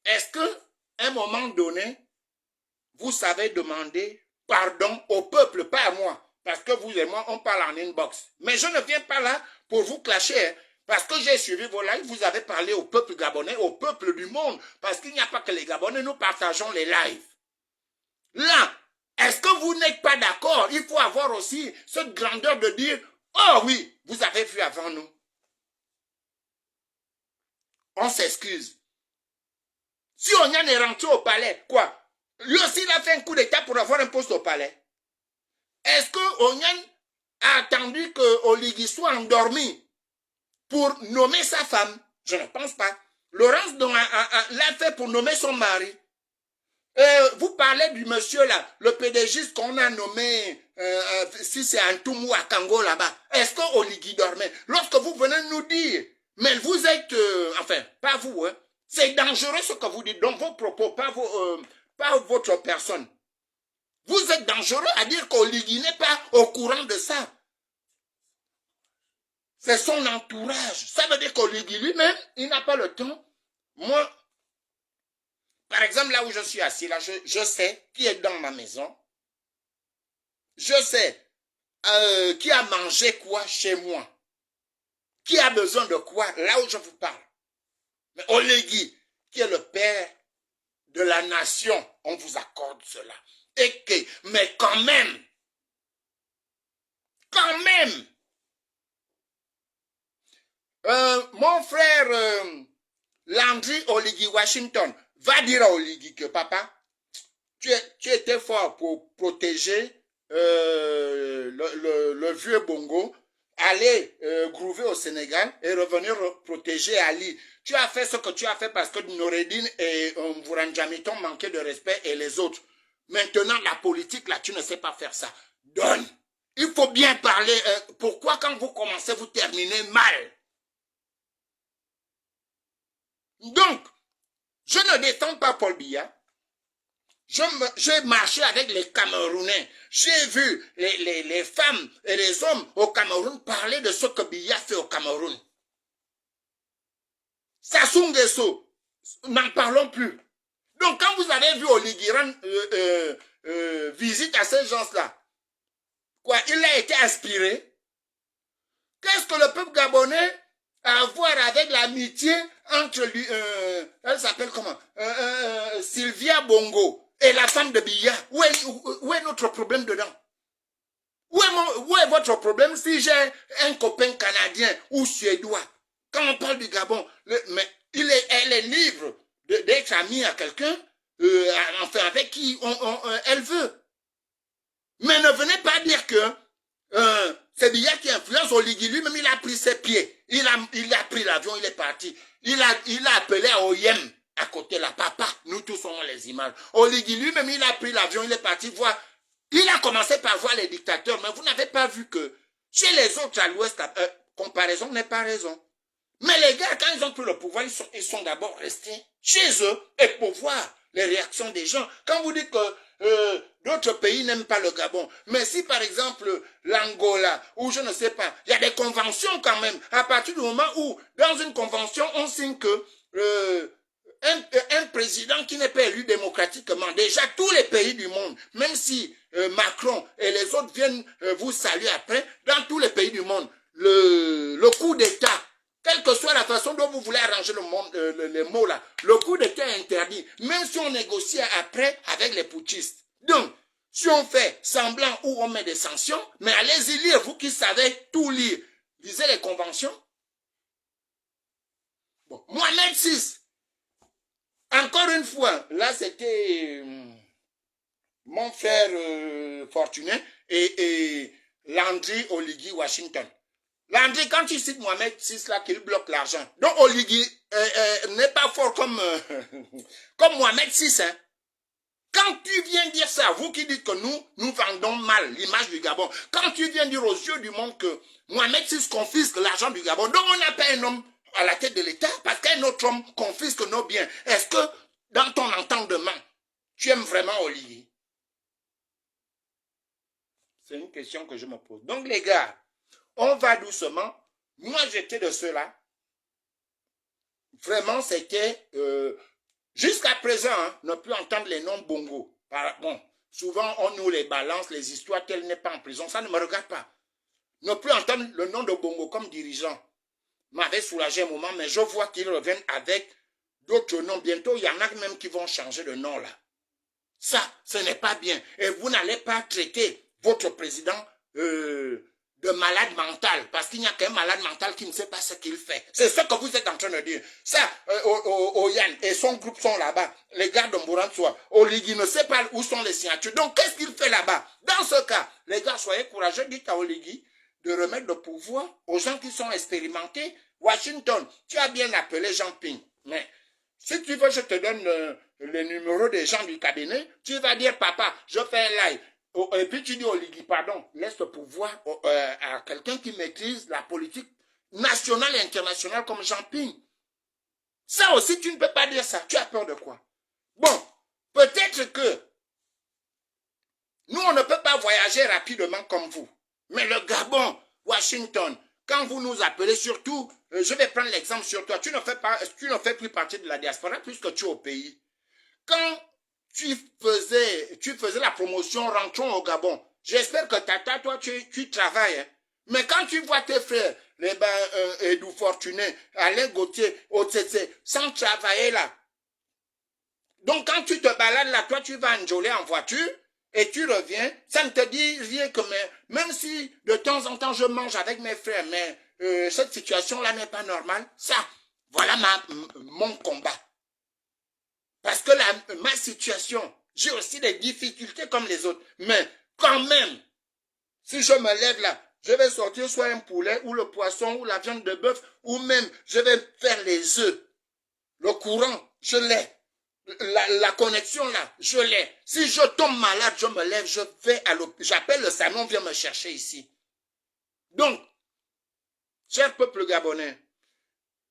est-ce que à un moment donné, vous savez demander pardon au peuple, pas à moi? Parce que vous et moi, on parle en inbox. Mais je ne viens pas là pour vous clasher. Hein, parce que j'ai suivi vos lives, vous avez parlé au peuple gabonais, au peuple du monde. Parce qu'il n'y a pas que les Gabonais, nous partageons les lives. Là, est-ce que vous n'êtes pas d'accord? Il faut avoir aussi cette grandeur de dire, oh oui, vous avez vu avant nous. On s'excuse. Si on est rentré au palais, quoi? Lui aussi, il a fait un coup d'état pour avoir un poste au palais. Est-ce que Onyan a attendu que Oligui soit endormi pour nommer sa femme? Je ne pense pas. Laurence l'a fait pour nommer son mari. Vous parlez du monsieur là, le PDG qu'on a nommé, si c'est Antoumou à Kango là-bas. Est-ce que Oligui dormait? Lorsque vous venez nous dire, mais vous êtes, enfin, pas vous, hein, c'est dangereux ce que vous dites, dans vos propos, pas votre personne. Vous êtes dangereux à dire qu'Oligui n'est pas au courant de ça. C'est son entourage. Ça veut dire qu'Oligui lui-même, il n'a pas le temps. Moi, par exemple, là où je suis assis, là, je sais qui est dans ma maison. Je sais qui a mangé quoi chez moi. Qui a besoin de quoi là où je vous parle. Mais Oligui, qui est le père de la nation, on vous accorde cela. Et que, mais quand même, mon frère Landry Oligui Washington va dire à Oligui que papa, tu étais fort pour protéger le vieux Bongo, aller groover au Sénégal et revenir protéger Ali. Tu as fait ce que tu as fait parce que Noureddin et Mvouranjamiton manquaient de respect et les autres. Maintenant, la politique, là, tu ne sais pas faire ça. Donne. Il faut bien parler. Pourquoi quand vous commencez, vous terminez mal? Donc, je ne défends pas Paul Biya. J'ai marché avec les Camerounais. J'ai vu les femmes et les hommes au Cameroun parler de ce que Biya fait au Cameroun. Sassou Nguesso, n'en parlons plus. Donc, quand vous avez vu Oligui visite à ces gens-là, quoi, il a été inspiré. Qu'est-ce que le peuple gabonais a à voir avec l'amitié entre lui, elle s'appelle comment, Sylvia Bongo et la femme de Biya? Où est notre problème dedans? Où est votre problème si j'ai un copain canadien ou suédois? Quand on parle du Gabon, mais elle est libre d'être amie à quelqu'un, enfin avec qui elle veut. Mais ne venez pas dire que c'est Biya qui influence Oligui. Lui-même, il a pris ses pieds. Il a pris l'avion, il est parti. Il a appelé à Oyem à côté là. Papa, nous tous avons les images. Oligui lui-même, il a pris l'avion, il est parti voir. Il a commencé par voir les dictateurs, mais vous n'avez pas vu que chez les autres à l'ouest, comparaison n'est pas raison. Mais les gars, quand ils ont pris le pouvoir, ils sont d'abord restés chez eux et pour voir les réactions des gens. Quand vous dites que d'autres pays n'aiment pas le Gabon. Mais si par exemple l'Angola, ou je ne sais pas, il y a des conventions quand même. À partir du moment où, dans une convention, on signe que un président qui n'est pas élu démocratiquement, déjà tous les pays du monde, même si Macron et les autres viennent vous saluer après, dans tous les pays du monde, le coup d'État, quelle que soit la façon dont vous voulez arranger le monde, les mots là, le coup d'État est interdit, même si on négocie après avec les putschistes. Donc, si on fait semblant ou on met des sanctions, mais allez-y lire, vous qui savez tout lire, lisez les conventions. Bon, Mohamed VI, encore une fois, là c'était mon frère Fortuné et Landry Oligui Washington. Landry, quand tu cites Mohamed VI là, qu'il bloque l'argent, donc Oligui n'est pas fort comme, comme Mohamed VI. Hein. Quand tu viens dire ça, vous qui dites que nous vendons mal l'image du Gabon, quand tu viens dire aux yeux du monde que Mohamed VI confisque l'argent du Gabon, donc on n'a pas un homme à la tête de l'État parce qu'un autre homme confisque nos biens. Est-ce que dans ton entendement, tu aimes vraiment Oligui? C'est une question que je me pose. Donc les gars, on va doucement. Moi, j'étais de ceux-là. Vraiment, c'était... jusqu'à présent, hein, ne plus entendre les noms Bongo. Bon, souvent, on nous les balance, les histoires, qu'elle n'est pas en prison. Ça ne me regarde pas. Ne plus entendre le nom de Bongo comme dirigeant m'avait soulagé un moment, mais je vois qu'ils reviennent avec d'autres noms. Bientôt, il y en a même qui vont changer de nom là. Ça, ce n'est pas bien. Et vous n'allez pas traiter votre président de malade mental, parce qu'il n'y a qu'un malade mental qui ne sait pas ce qu'il fait. C'est ce que vous êtes en train de dire. Ça, Oyan et son groupe sont là-bas. Les gars de Mourantoua, Oligui ne sait pas où sont les signatures. Donc, qu'est-ce qu'il fait là-bas? Dans ce cas, les gars, soyez courageux, dites à Oligui de remettre le pouvoir aux gens qui sont expérimentés. Washington, tu as bien appelé Jean Ping, mais si tu veux, je te donne le numéro des gens du cabinet. Tu vas dire, papa, je fais un live. Et puis tu dis, Oligui, pardon, laisse le pouvoir à quelqu'un qui maîtrise la politique nationale et internationale comme Jean Ping. Ça aussi, tu ne peux pas dire ça. Tu as peur de quoi? Bon, peut-être que nous, on ne peut pas voyager rapidement comme vous. Mais le Gabon, Washington, quand vous nous appelez, surtout, je vais prendre l'exemple sur toi, tu ne fais plus partie de la diaspora puisque tu es au pays. Quand tu faisais la promotion Rentrons au Gabon, j'espère que Tata, toi, tu travailles. Hein. Mais quand tu vois tes frères, Edou Fortuné, Alain Gauthier, OTC, sans travailler là, donc quand tu te balades là, toi, tu vas enjoler en voiture, et tu reviens, ça ne te dit rien que même si de temps en temps je mange avec mes frères, mais cette situation-là n'est pas normale, ça, voilà mon combat. Parce que ma situation, j'ai aussi des difficultés comme les autres, mais quand même, si je me lève là, je vais sortir soit un poulet ou le poisson ou la viande de bœuf, ou même je vais faire les œufs. Le courant, je l'ai. La connexion là, je l'ai. Si je tombe malade, je me lève, je vais à l'hôpital. J'appelle le salon, vient me chercher ici. Donc, cher peuple gabonais,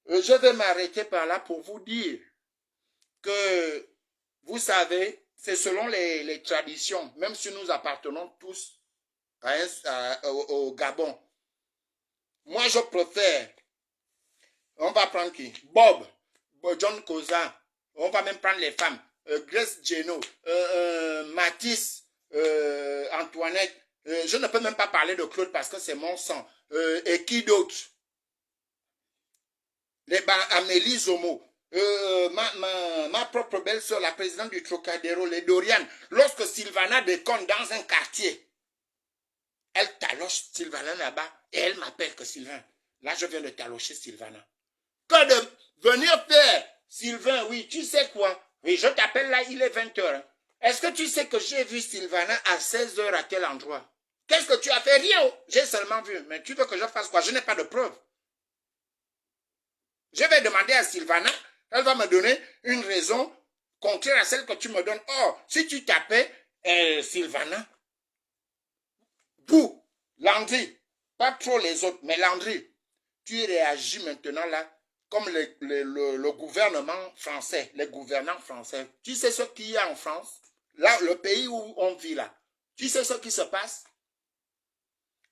je vais m'arrêter par là pour vous dire que, vous savez, c'est selon les traditions, même si nous appartenons tous au Gabon. Moi, je préfère, on va prendre qui? Bob, John Koza. On va même prendre les femmes. Grace Geno, Matisse, Antoinette. Je ne peux même pas parler de Claude parce que c'est mon sang. Et qui d'autre? Amélie Zomo. Ma propre belle-sœur, la présidente du Trocadéro, les Dorian. Lorsque Sylvana déconne dans un quartier, elle taloche Sylvana là-bas et elle m'appelle que Sylvain. Là, je viens de talocher Sylvana. Que de venir faire... Sylvain, oui, tu sais quoi? Oui, je t'appelle là, il est 20h. Est-ce que tu sais que j'ai vu Sylvana à 16h à tel endroit? Qu'est-ce que tu as fait? Rien. J'ai seulement vu. Mais tu veux que je fasse quoi? Je n'ai pas de preuve. Je vais demander à Sylvana, elle va me donner une raison contraire à celle que tu me donnes. Or, si tu tapais Sylvana, vous, Landry, pas trop les autres, mais Landry, tu réagis maintenant là comme le gouvernement français, les gouvernants français. Tu sais ce qu'il y a en France? là, le pays où on vit là, tu sais ce qui se passe?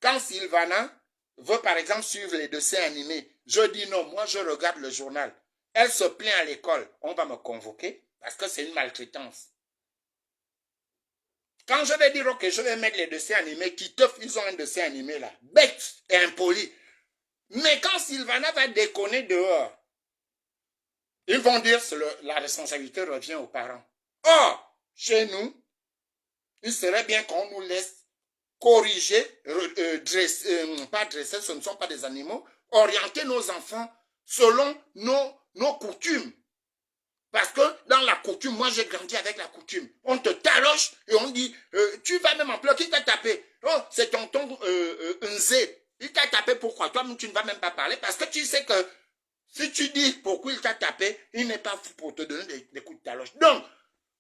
Quand Sylvana veut par exemple suivre les dessins animés, je dis non, moi je regarde le journal. Elle se plaint à l'école, on va me convoquer parce que c'est une maltraitance. Quand je vais dire, ok, je vais mettre les dessins animés, Titeuf, ils ont un dessin animé là, bête et impoli. Mais quand Sylvana va déconner dehors, ils vont dire que la responsabilité revient aux parents. Or, chez nous, il serait bien qu'on nous laisse corriger, pas dresser, ce ne sont pas des animaux, orienter nos enfants selon nos coutumes. Parce que dans la coutume, moi j'ai grandi avec la coutume. On te taloche et on dit, tu vas même en pleurs, qui t'a tapé? Oh, c'est tonton Nzé. Il t'a tapé pourquoi? Toi, tu ne vas même pas parler parce que tu sais que si tu dis pourquoi il t'a tapé, il n'est pas fou pour te donner des coups de taloche. Donc,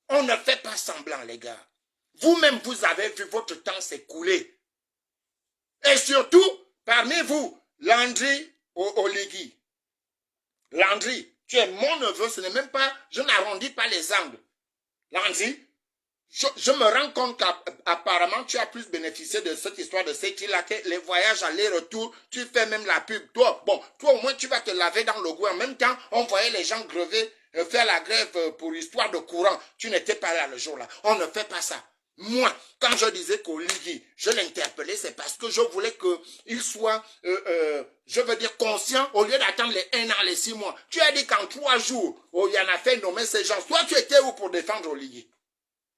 on ne fait pas semblant, les gars. Vous-même, vous avez vu votre temps s'écouler. Et surtout, parmi vous, Landry Oligui. Landry, tu es mon neveu, ce n'est même pas, je n'arrondis pas les angles. Landry, je me rends compte qu'apparemment, tu as plus bénéficié de cette histoire de cette île-là, que les voyages aller-retour, tu fais même la pub. Toi, bon, toi au moins, tu vas te laver dans le goût. En même temps, on voyait les gens grever, faire la grève pour histoire de courant. Tu n'étais pas là le jour-là. On ne fait pas ça. Moi, quand je disais qu'Oligui, je l'interpellais, c'est parce que je voulais qu'il soit, je veux dire, conscient, au lieu d'attendre les 1 an, les 6 mois. Tu as dit qu'en 3 jours, il y en a fait nommer ces gens. Toi, tu étais où pour défendre Oligui?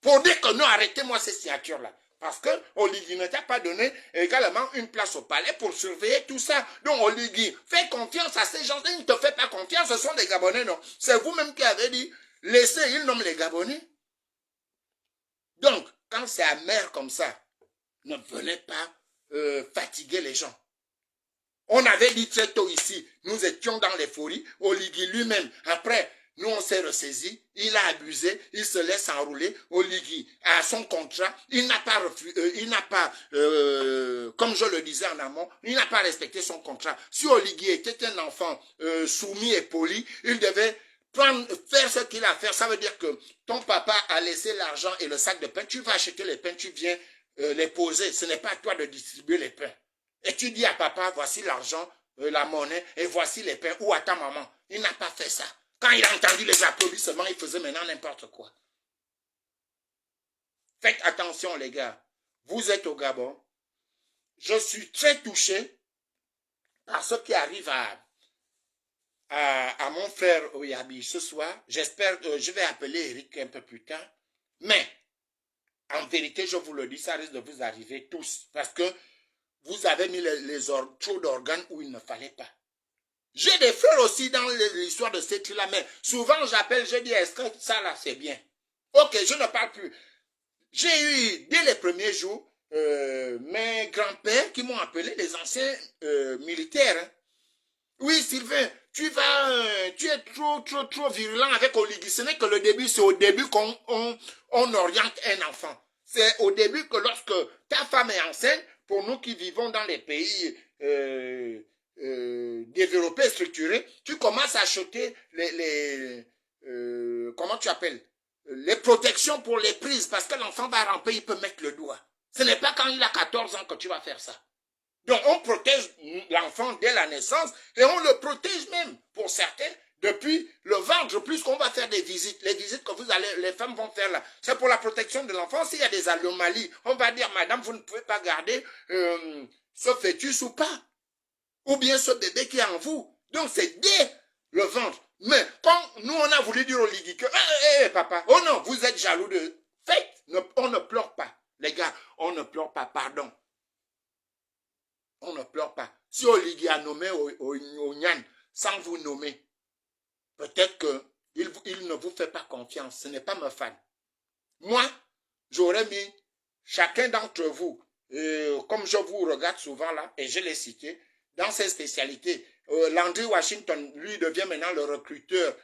Pour dire que non, arrêtez-moi ces signatures-là. Parce que Oligui ne t'a pas donné également une place au palais pour surveiller tout ça. Donc Oligui, fais confiance à ces gens. Ils ne te font pas confiance, ce sont des Gabonais, non. C'est vous-même qui avez dit, laissez, ils nomment les Gabonais. Donc, quand c'est amer comme ça, ne venez pas fatiguer les gens. On avait dit très tôt ici, nous étions dans l'euphorie, Oligui lui-même, après, nous on s'est ressaisi, il a abusé, il se laisse enrouler, Oligui a son contrat, il n'a pas, comme je le disais en amont, il n'a pas respecté son contrat. Si Oligui était un enfant soumis et poli, il devait faire ce qu'il a à faire. Ça veut dire que ton papa a laissé l'argent et le sac de pain, tu vas acheter les pains, tu viens les poser, ce n'est pas à toi de distribuer les pains. Et tu dis à papa, voici l'argent, la monnaie, et voici les pains, ou à ta maman. Il n'a pas fait ça. Quand il a entendu les applaudissements, il faisait maintenant n'importe quoi. Faites attention, les gars. Vous êtes au Gabon. Je suis très touché par ce qui arrive à mon frère Oyabi ce soir. J'espère, je vais appeler Eric un peu plus tard. Mais, en vérité, je vous le dis, ça risque de vous arriver tous. Parce que vous avez mis trop d'organes où il ne fallait pas. J'ai des frères aussi dans l'histoire de cette île-là, mais souvent j'appelle, je dis, est-ce que ça là c'est bien? Ok, je ne parle plus. J'ai eu, dès les premiers jours, mes grands-pères qui m'ont appelé, les anciens militaires. Hein. Oui, Sylvain, tu es trop virulent avec Oligui. Ce n'est que le début, c'est au début qu'on oriente un enfant. C'est au début que lorsque ta femme est enceinte, pour nous qui vivons dans les pays développés, structurés, tu commences à acheter comment tu appelles? Les protections pour les prises, parce que l'enfant va ramper, il peut mettre le doigt. Ce n'est pas quand il a 14 ans que tu vas faire ça. Donc on protège l'enfant dès la naissance et on le protège même, pour certains, depuis le ventre, puisqu'on va faire des visites. Les visites que les femmes vont faire là, c'est pour la protection de l'enfant. S'il y a des anomalies, on va dire, madame, vous ne pouvez pas garder ce fœtus ou pas. Ou bien ce bébé qui est en vous. Donc c'est dès le ventre. Mais quand nous on a voulu dire au Oligui que, papa, oh non, vous êtes jaloux de... Faites, on ne pleure pas. Les gars, on ne pleure pas, pardon. On ne pleure pas. Si Oligui a nommé Onyan sans vous nommer, peut-être qu'il ne vous fait pas confiance. Ce n'est pas me fan. Moi, j'aurais mis chacun d'entre vous, comme je vous regarde souvent là, et je l'ai cité, dans ses spécialités. Landry Washington, lui, devient maintenant le recruteur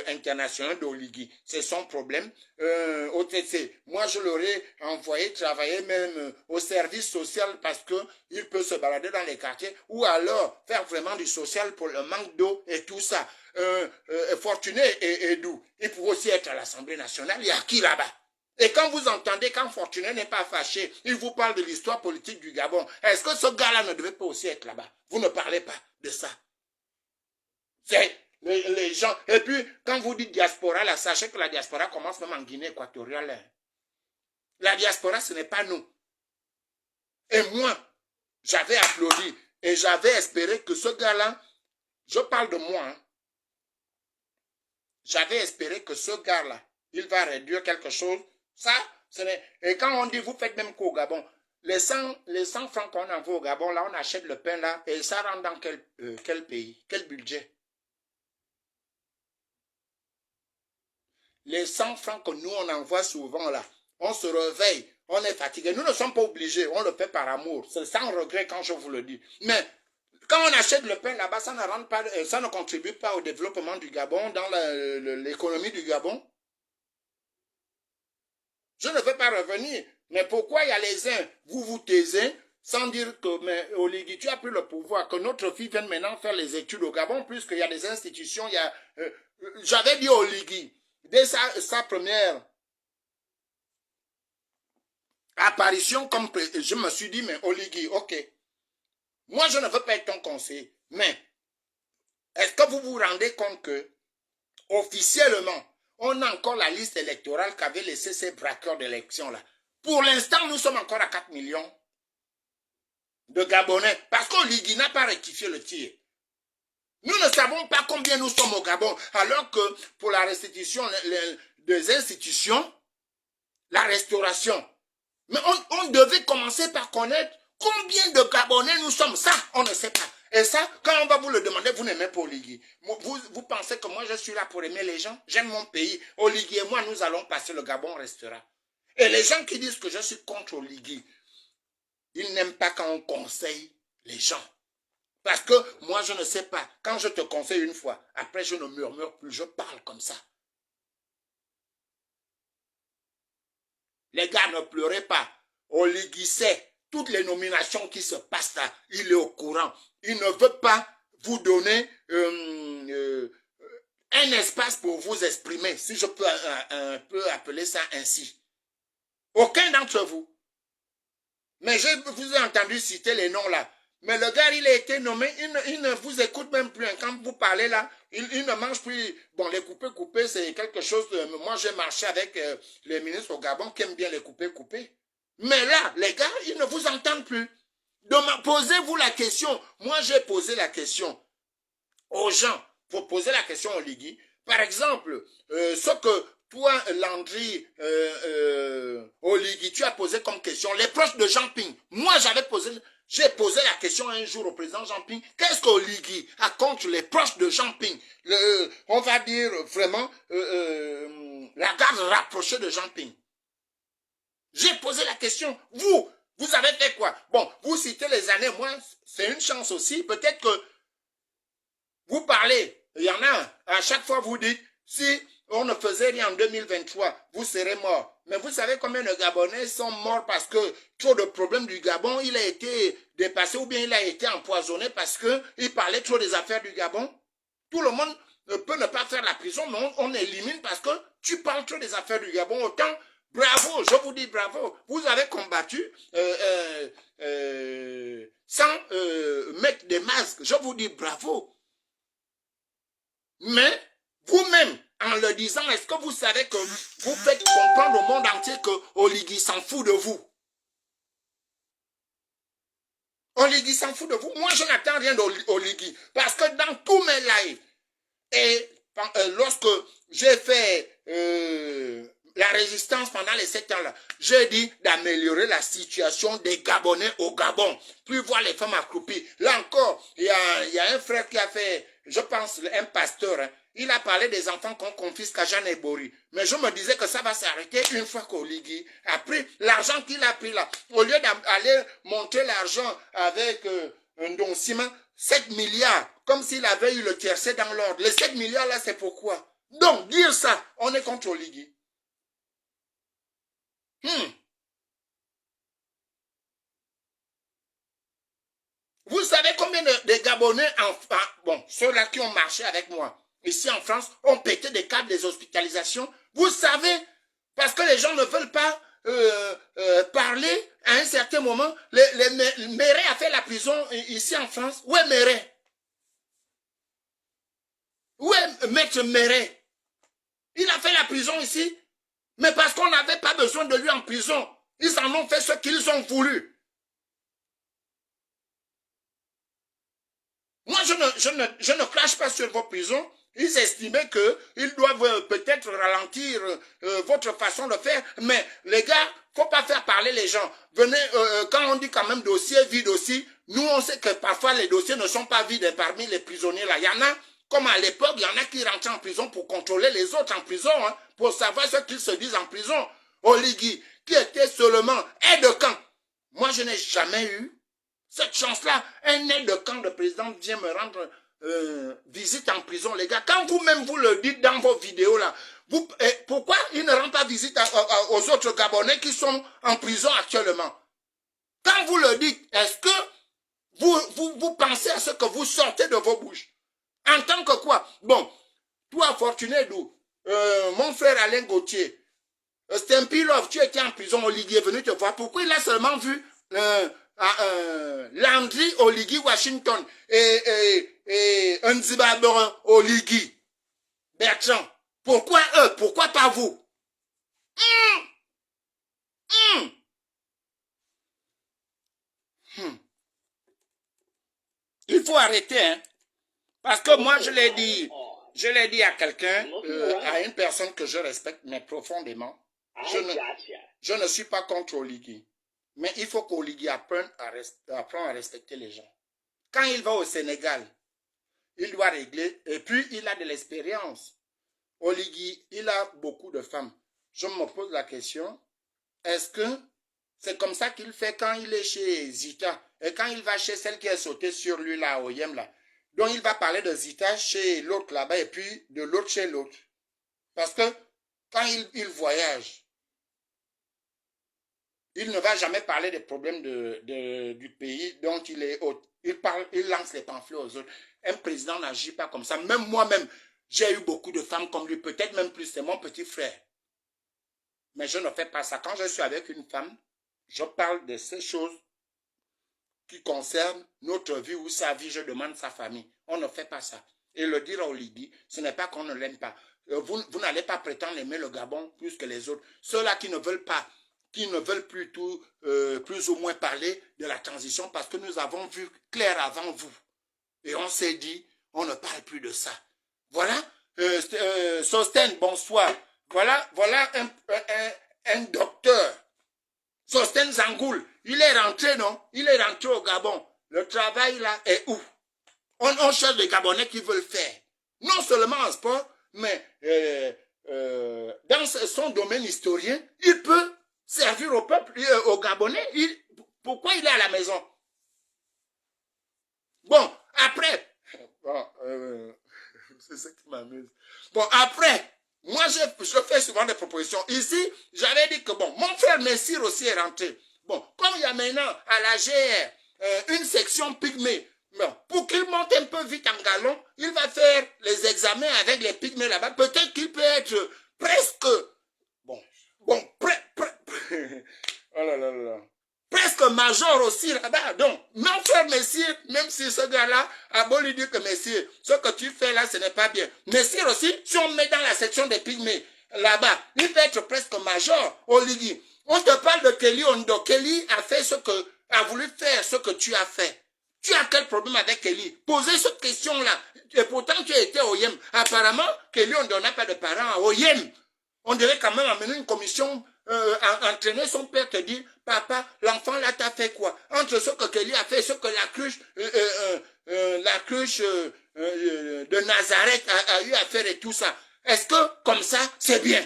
international d'Oligui. C'est son problème. OTC, moi, je l'aurais envoyé travailler même au service social parce qu'il peut se balader dans les quartiers ou alors faire vraiment du social pour le manque d'eau et tout ça. Fortuné et doux. Il pourrait aussi être à l'Assemblée nationale. Il y a qui là-bas? Et quand vous entendez, quand Fortuné n'est pas fâché, il vous parle de l'histoire politique du Gabon. Est-ce que ce gars-là ne devait pas aussi être là-bas? Vous ne parlez pas de ça. C'est les gens. Et puis, quand vous dites diaspora, là, sachez que la diaspora commence même en Guinée équatoriale. Hein. La diaspora, ce n'est pas nous. Et moi, j'avais applaudi et j'avais espéré que ce gars-là, je parle de moi, hein, j'avais espéré que ce gars-là, il va réduire quelque chose. Ça, ce n'est... Et quand on dit, vous faites même qu'au Gabon, les 100 francs qu'on envoie au Gabon, là, on achète le pain là, et ça rentre dans quel pays, quel budget? Les 100 francs que nous, on envoie souvent là, on se réveille, on est fatigué. Nous ne sommes pas obligés, on le fait par amour. C'est sans regret quand je vous le dis. Mais quand on achète le pain là-bas, ça ne rentre pas, ça ne contribue pas au développement du Gabon, dans l'économie du Gabon. Je ne veux pas revenir. Mais pourquoi il y a les uns, vous vous taisez, sans dire que, mais Oligui, tu as pris le pouvoir, que notre fille vienne maintenant faire les études au Gabon, puisqu'il y a des institutions, il y a... j'avais dit Oligui, dès sa première apparition, comme je me suis dit, mais Oligui, ok, moi je ne veux pas être ton conseiller, mais est-ce que vous vous rendez compte que, officiellement, on a encore la liste électorale qu'avaient laissé ces braqueurs d'élection là. Pour l'instant, nous sommes encore à 4 millions de Gabonais, parce qu'Oligui n'a pas rectifié le tir. Nous ne savons pas combien nous sommes au Gabon, alors que pour la restitution des institutions, la restauration, mais on devait commencer par connaître combien de Gabonais nous sommes. Ça, on ne sait pas. Et ça, quand on va vous le demander, vous n'aimez pas Oligui. Vous pensez que moi, je suis là pour aimer les gens? J'aime mon pays. Oligui et moi, nous allons passer, le Gabon restera. Et les gens qui disent que je suis contre Oligui, ils n'aiment pas quand on conseille les gens. Parce que moi, je ne sais pas. Quand je te conseille une fois, après, je ne murmure plus, je parle comme ça. Les gars, ne pleurez pas. Oligui sait toutes les nominations qui se passent là. Il est au courant. Il ne veut pas vous donner un espace pour vous exprimer, si je peux un peu appeler ça ainsi. Aucun d'entre vous. Mais je vous ai entendu citer les noms là. Mais le gars, il a été nommé, il ne vous écoute même plus. Quand vous parlez là, il ne mange plus. Bon, les coupés, c'est quelque chose de... Moi, j'ai marché avec les ministres au Gabon qui aiment bien les coupés. Mais là, les gars, ils ne vous entendent plus. Posez-vous la question. Moi, j'ai posé la question aux gens. Pour poser la question au Oligui. Par exemple, ce que toi, Landry, Oligui, tu as posé comme question, les proches de Jean Ping. Moi, j'ai posé la question un jour au président Jean Ping. Qu'est-ce qu'Oligui a contre les proches de Jean Ping? On va dire vraiment la garde rapprochée de Jean Ping. J'ai posé la question. Vous avez fait quoi? Bon, vous citez les années. Moi, c'est une chance aussi. Peut-être que vous parlez. Il y en a. À chaque fois, vous dites, si on ne faisait rien en 2023, vous serez mort. Mais vous savez combien de Gabonais sont morts parce que trop de problèmes du Gabon, il a été dépassé ou bien il a été empoisonné parce qu'il parlait trop des affaires du Gabon? Tout le monde peut ne pas faire la prison, mais on élimine parce que tu parles trop des affaires du Gabon. Autant, bravo, je vous dis bravo. Vous avez combattu sans mettre des masques. Je vous dis bravo. Mais vous-même, en le disant, est-ce que vous savez que vous faites comprendre au monde entier que Oligui s'en fout de vous? Oligui s'en fout de vous. Moi, je n'attends rien d'Oligui. Parce que dans tous mes lives, et lorsque j'ai fait la résistance pendant les 7 ans là, j'ai dit d'améliorer la situation des Gabonais au Gabon. Plus voir les femmes accroupies. Là encore, il y a un frère qui a fait, je pense, un pasteur, hein, il a parlé des enfants qu'on confisque à Jeanne et Bory. Mais je me disais que ça va s'arrêter une fois qu'Oligui a pris l'argent qu'il a pris là. Au lieu d'aller monter l'argent avec un don ciment, 7 milliards, comme s'il avait eu le tiercé dans l'ordre. Les 7 milliards là, c'est pourquoi? Donc, dire ça, on est contre Oligui. Vous savez combien de Gabonais, bon, ceux-là qui ont marché avec moi, ici en France, ont pété des câbles des hospitalisations? Vous savez Parce que les gens ne veulent pas parler à un certain moment. Méret a fait la prison ici en France. Où est Méret? Où est Maître Méret? Il a fait la prison ici, mais parce qu'on n'avait pas besoin de lui en prison. Ils en ont fait ce qu'ils ont voulu. Moi, je ne crache pas sur vos prisons. Ils estimaient qu'ils doivent peut-être ralentir votre façon de faire. Mais les gars, il ne faut pas faire parler les gens. Venez, quand on dit quand même dossier vide aussi, nous on sait que parfois les dossiers ne sont pas vides parmi les prisonniers là. Il y en a, comme à l'époque, il y en a qui rentrent en prison pour contrôler les autres en prison, hein, pour savoir ce qu'ils se disent en prison. Oligui, qui était seulement aide-de-camp. Moi, je n'ai jamais eu cette chance-là. Un aide-de-camp de président vient me rendre visite en prison, les gars. Quand vous-même vous le dites dans vos vidéos là, pourquoi il ne rend pas visite aux autres Gabonais qui sont en prison actuellement? Quand vous le dites, est-ce que vous pensez à ce que vous sortez de vos bouches? En tant que quoi? Bon, toi, Fortuné Dou, mon frère Alain Gauthier, Stempilov, tu étais en prison, Oligui est venu te voir. Pourquoi il a seulement vu Landry Oligui Washington et Nzibaborin Oligui Bertrand? Pourquoi eux? Pourquoi pas vous? Il faut arrêter, hein. Parce que moi, je l'ai dit à quelqu'un, à une personne que je respecte, mais profondément. Je ne suis pas contre Oligui. Mais il faut qu'Oligui apprenne à respecter les gens. Quand il va au Sénégal, il doit régler, et puis il a de l'expérience. Oligui, il a beaucoup de femmes. Je me pose la question, est-ce que c'est comme ça qu'il fait quand il est chez Zita, et quand il va chez celle qui est sautée sur lui là, au Yem là? Donc il va parler de Zita chez l'autre là-bas, et puis de l'autre chez l'autre. Parce que quand il voyage, il ne va jamais parler des problèmes du pays dont il est hôte. Il lance les pamphlets aux autres. Un président n'agit pas comme ça. Même moi-même, j'ai eu beaucoup de femmes comme lui, peut-être même plus, c'est mon petit frère. Mais je ne fais pas ça. Quand je suis avec une femme, je parle de ces choses qui concernent notre vie ou sa vie, je demande sa famille. On ne fait pas ça. Et le dire à Oligui, ce n'est pas qu'on ne l'aime pas. Vous n'allez pas prétendre aimer le Gabon plus que les autres. Ceux-là qui ne veulent pas, qui ne veulent plus ou moins parler de la transition parce que nous avons vu clair avant vous. Et on s'est dit, on ne parle plus de ça. Voilà, Sosten, bonsoir. Voilà un docteur. Sosten Zangoul, il est rentré, non? Il est rentré au Gabon. Le travail là est où? On cherche des Gabonais qui veulent faire. Non seulement en sport, mais dans son domaine historien, il peut servir au peuple, aux Gabonais. Pourquoi il est à la maison? Bon, après, c'est ce qui m'amuse. Bon, après, moi, je fais souvent des propositions. Ici, j'avais dit que, bon, mon frère Messire aussi est rentré. Bon, comme il y a maintenant à la GR une section pygmée, bon, pour qu'il monte un peu vite en galon, il va faire les examens avec les pygmées là-bas. Peut-être qu'il peut être presque, oh là là là. Presque major aussi là-bas. Donc, mon frère Messire, même si ce gars-là a beau lui dire que Messire, ce que tu fais là, ce n'est pas bien. Messire aussi, si on met dans la section des pygmées, là-bas, il peut être presque major, Oligui. On te parle de Kelly Ondo. Kelly a voulu faire ce que tu as fait. Tu as quel problème avec Kelly? Posez cette question-là. Et pourtant, tu étais au Yem. Apparemment, Kelly Ondo n'a pas de parents au Yem. On devait quand même amener une commission, entraîner son père, te dire, papa, l'enfant là t'a fait quoi? Entre ce que Kelly a fait, ce que la cruche de Nazareth a eu à faire et tout ça. Est-ce que, comme ça, c'est bien?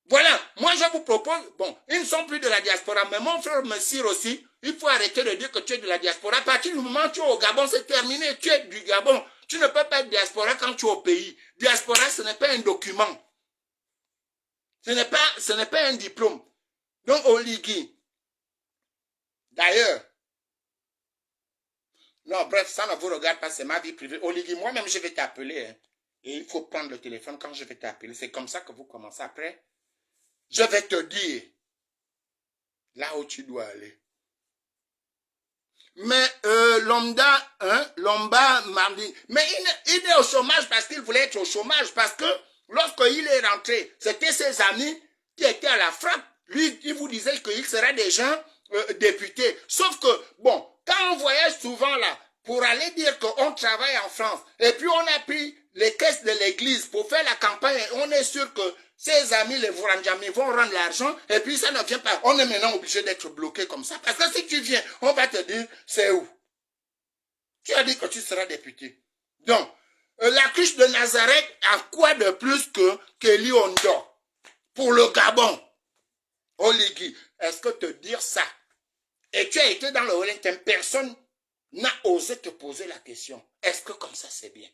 Voilà, moi je vous propose, bon, ils ne sont plus de la diaspora, mais mon frère Messire aussi, il faut arrêter de dire que tu es de la diaspora. À partir du moment où tu es au Gabon, c'est terminé, tu es du Gabon. Tu ne peux pas être diaspora quand tu es au pays. Diaspora, ce n'est pas un document. Ce n'est pas un diplôme. Donc, Oligui, d'ailleurs, non, bref, ça ne vous regarde pas, c'est ma vie privée. Oligui, moi-même, je vais t'appeler. Hein. Et il faut prendre le téléphone quand je vais t'appeler. C'est comme ça que vous commencez. Après, je vais te dire là où tu dois aller. Mais Lomba m'a dit, mais il est au chômage parce qu'il voulait être au chômage. Parce que lorsqu'il est rentré, c'était ses amis qui étaient à la frappe. Lui, il vous disait qu'il serait déjà député. Sauf que, bon, quand on voyage souvent là, pour aller dire qu'on travaille en France, et puis on a pris les caisses de l'église pour faire la campagne, on est sûr que ses amis, les Vourandjami, vont rendre l'argent, et puis ça ne vient pas. On est maintenant obligé d'être bloqué comme ça. Parce que si tu viens, on va te dire, c'est où? Tu as dit que tu seras député. Donc, la cruche de Nazareth a quoi de plus que Kelly Ondo pour le Gabon? Oligui, est-ce que te dire ça? Et tu as été dans le Wellington, personne n'a osé te poser la question. Est-ce que comme ça c'est bien?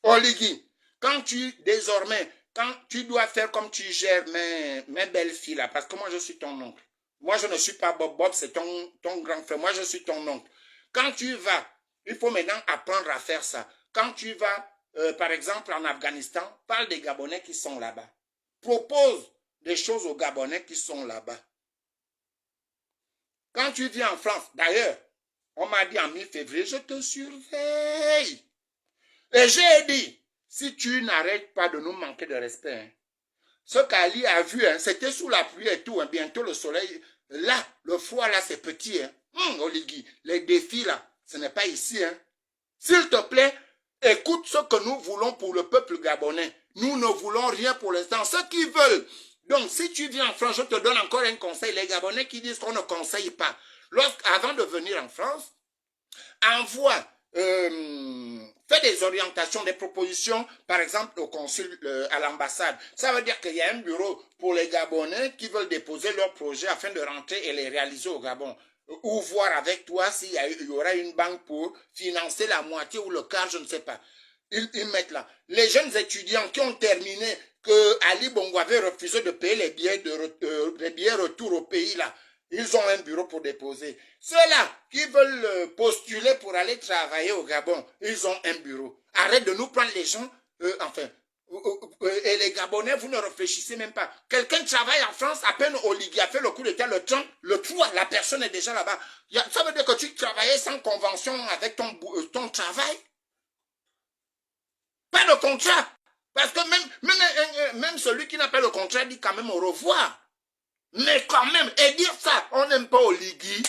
Oligui, quand désormais, quand tu dois faire comme tu gères mes belles filles là, parce que moi je suis ton oncle. Moi je ne suis pas Bob, Bob c'est ton grand frère, moi je suis ton oncle. Quand tu vas, il faut maintenant apprendre à faire ça. Quand tu vas, par exemple en Afghanistan, parle des Gabonais qui sont là-bas. Propose des choses aux Gabonais qui sont là-bas. Quand tu viens en France, d'ailleurs, on m'a dit en mi-février, je te surveille. Et j'ai dit, si tu n'arrêtes pas de nous manquer de respect, hein, ce qu'Ali a vu, hein, c'était sous la pluie et tout, hein, bientôt le soleil, là, le froid là, c'est petit. Hein. Oligui, les défis là, ce n'est pas ici. Hein. S'il te plaît, écoute ce que nous voulons pour le peuple gabonais. Nous ne voulons rien pour l'instant. Ceux qui veulent. Donc, si tu viens en France, je te donne encore un conseil. Les Gabonais qui disent qu'on ne conseille pas. Avant de venir en France, envoie, fais des orientations, des propositions, par exemple au consul, à l'ambassade. Ça veut dire qu'il y a un bureau pour les Gabonais qui veulent déposer leurs projets afin de rentrer et les réaliser au Gabon. Ou voir avec toi s'il y aura une banque pour financer la moitié ou le quart, je ne sais pas. Ils mettent là. Les jeunes étudiants qui ont terminé, que Ali Bongo avait refusé de payer les billets retour au pays là, ils ont un bureau pour déposer. Ceux-là qui veulent postuler pour aller travailler au Gabon, ils ont un bureau. Arrête de nous prendre les gens, et les Gabonais, vous ne réfléchissez même pas. Quelqu'un travaille en France, à peine Oligui a fait le coup d'état, le 3, la personne est déjà là-bas. Ça veut dire que tu travaillais sans convention avec ton travail? Pas de contrat. Parce que même celui qui n'a pas le contrat dit quand même au revoir. Mais quand même, et dire ça, on n'aime pas Oligui.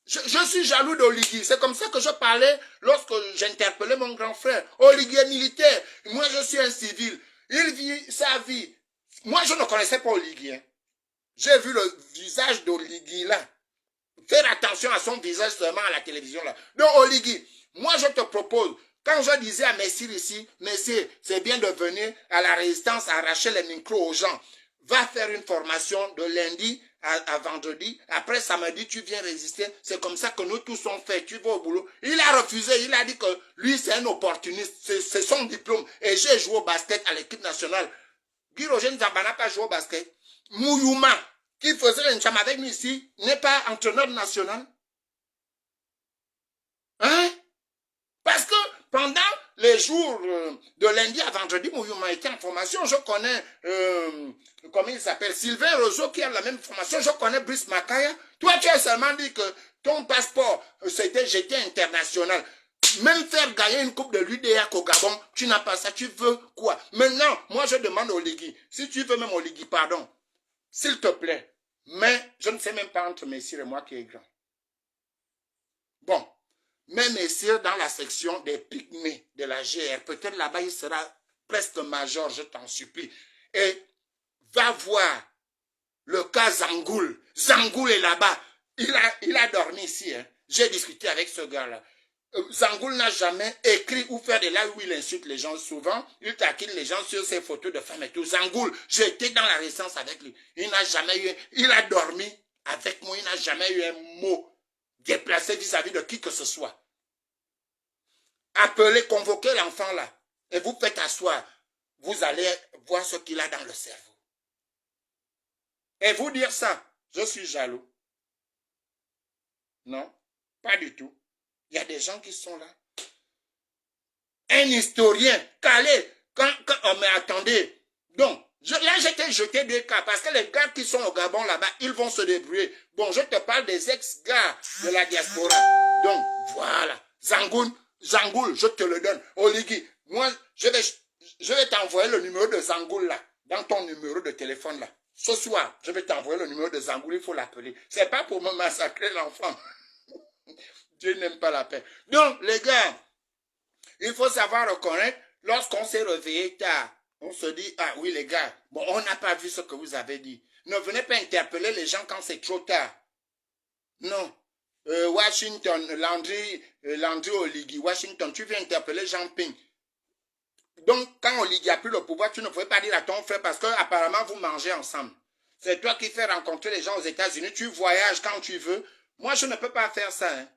Je suis jaloux d'Oligui. C'est comme ça que je parlais lorsque j'interpellais mon grand frère. Oligui est militaire. Moi, je suis un civil. Il vit sa vie. Moi, je ne connaissais pas Oligui. Hein. J'ai vu le visage d'Oligui là. Faire attention à son visage seulement à la télévision là. Donc, Oligui, moi, je te propose, quand je disais à Messire ici, Messire, c'est bien de venir à la résistance arracher les micros aux gens. Va faire une formation de lundi à vendredi. Après samedi, tu viens résister. C'est comme ça que nous tous on fait. Tu vas au boulot. Il a refusé. Il a dit que lui, c'est un opportuniste. C'est son diplôme. Et j'ai joué au basket à l'équipe nationale. Guy Roger Nzamba n'a pas joué au basket. Mouyouma, qui faisait le cham avec nous ici, n'est pas entraîneur national. Hein? Parce que pendant les jours de lundi à vendredi, Mouyouma était en formation. Je connais, comment il s'appelle, Sylvain Roseau qui a la même formation. Je connais Brice Makaya. Toi, tu as seulement dit que ton passeport, j'étais international. Même faire gagner une coupe de l'UDA au Gabon, tu n'as pas ça. Tu veux quoi? Maintenant, moi, je demande au Ligui. Si tu veux même au Ligui, pardon, s'il te plaît. Mais je ne sais même pas entre Messire et moi qui est grand. Bon. Même Messire dans la section des pygmées de la GR, peut-être là-bas il sera presque major, je t'en supplie. Et va voir le cas Zangoul. Zangoul est là-bas. Il a dormi ici. Hein. J'ai discuté avec ce gars-là. Zangoul n'a jamais écrit ou fait des lives où il insulte les gens. Souvent, il taquine les gens sur ses photos de femmes et tout. Zangoul, j'ai été dans la résistance avec lui. Il n'a jamais eu... Il a dormi avec moi. Il n'a jamais eu un mot déplacé vis-à-vis de qui que ce soit. Appelez, convoquez l'enfant là. Et vous faites asseoir. Vous allez voir ce qu'il a dans le cerveau. Et vous dire ça, je suis jaloux. Non, pas du tout. Il y a des gens qui sont là. un historien calé. Oh, mais attendez. Donc, là, j'étais jeté 2 cas parce que les gars qui sont au Gabon là-bas, ils vont se débrouiller. Bon, je te parle des ex-gars de la diaspora. Donc, voilà. Zangoul, je te le donne. Oligui, moi, je vais t'envoyer le numéro de Zangoul là, dans ton numéro de téléphone là. Ce soir, je vais t'envoyer le numéro de Zangoul, il faut l'appeler. C'est pas pour me massacrer l'enfant. Dieu n'aime pas la paix. Donc, les gars, il faut savoir reconnaître, lorsqu'on s'est réveillé tard, on se dit, ah oui les gars, bon, on n'a pas vu ce que vous avez dit. Ne venez pas interpeller les gens quand c'est trop tard. Non. Washington, Landry Oligui, Washington, tu viens interpeller Jean Ping. Donc, quand Oligui a pris le pouvoir, tu ne pouvais pas dire à ton frère parce que apparemment vous mangez ensemble. C'est toi qui fais rencontrer les gens aux États-Unis, tu voyages quand tu veux. Moi, je ne peux pas faire ça. Hein.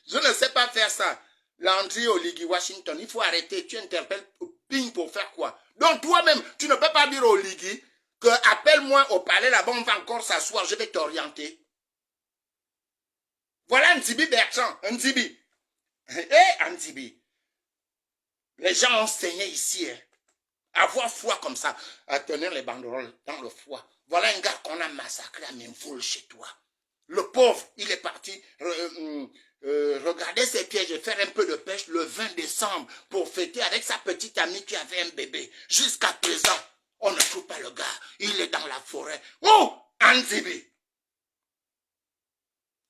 Je ne sais pas faire ça. Landry Oligui, Washington, il faut arrêter. Tu interpelles Ping pour faire quoi? Donc, toi-même, tu ne peux pas dire Oligui que appelle-moi au palais là-bas, on va encore s'asseoir, je vais t'orienter. Voilà Nzibi Bertrand, Nzibi. Nzibi. Les gens ont saigné ici. Hein. Avoir foi comme ça, à tenir les banderoles dans le foie. Voilà un gars qu'on a massacré à Memfoul chez toi. Le pauvre, il est parti regarder ses pièges et faire un peu de pêche le 20 décembre pour fêter avec sa petite amie qui avait un bébé. Jusqu'à présent, on ne trouve pas le gars. Il est dans la forêt. Oh, Nzibi.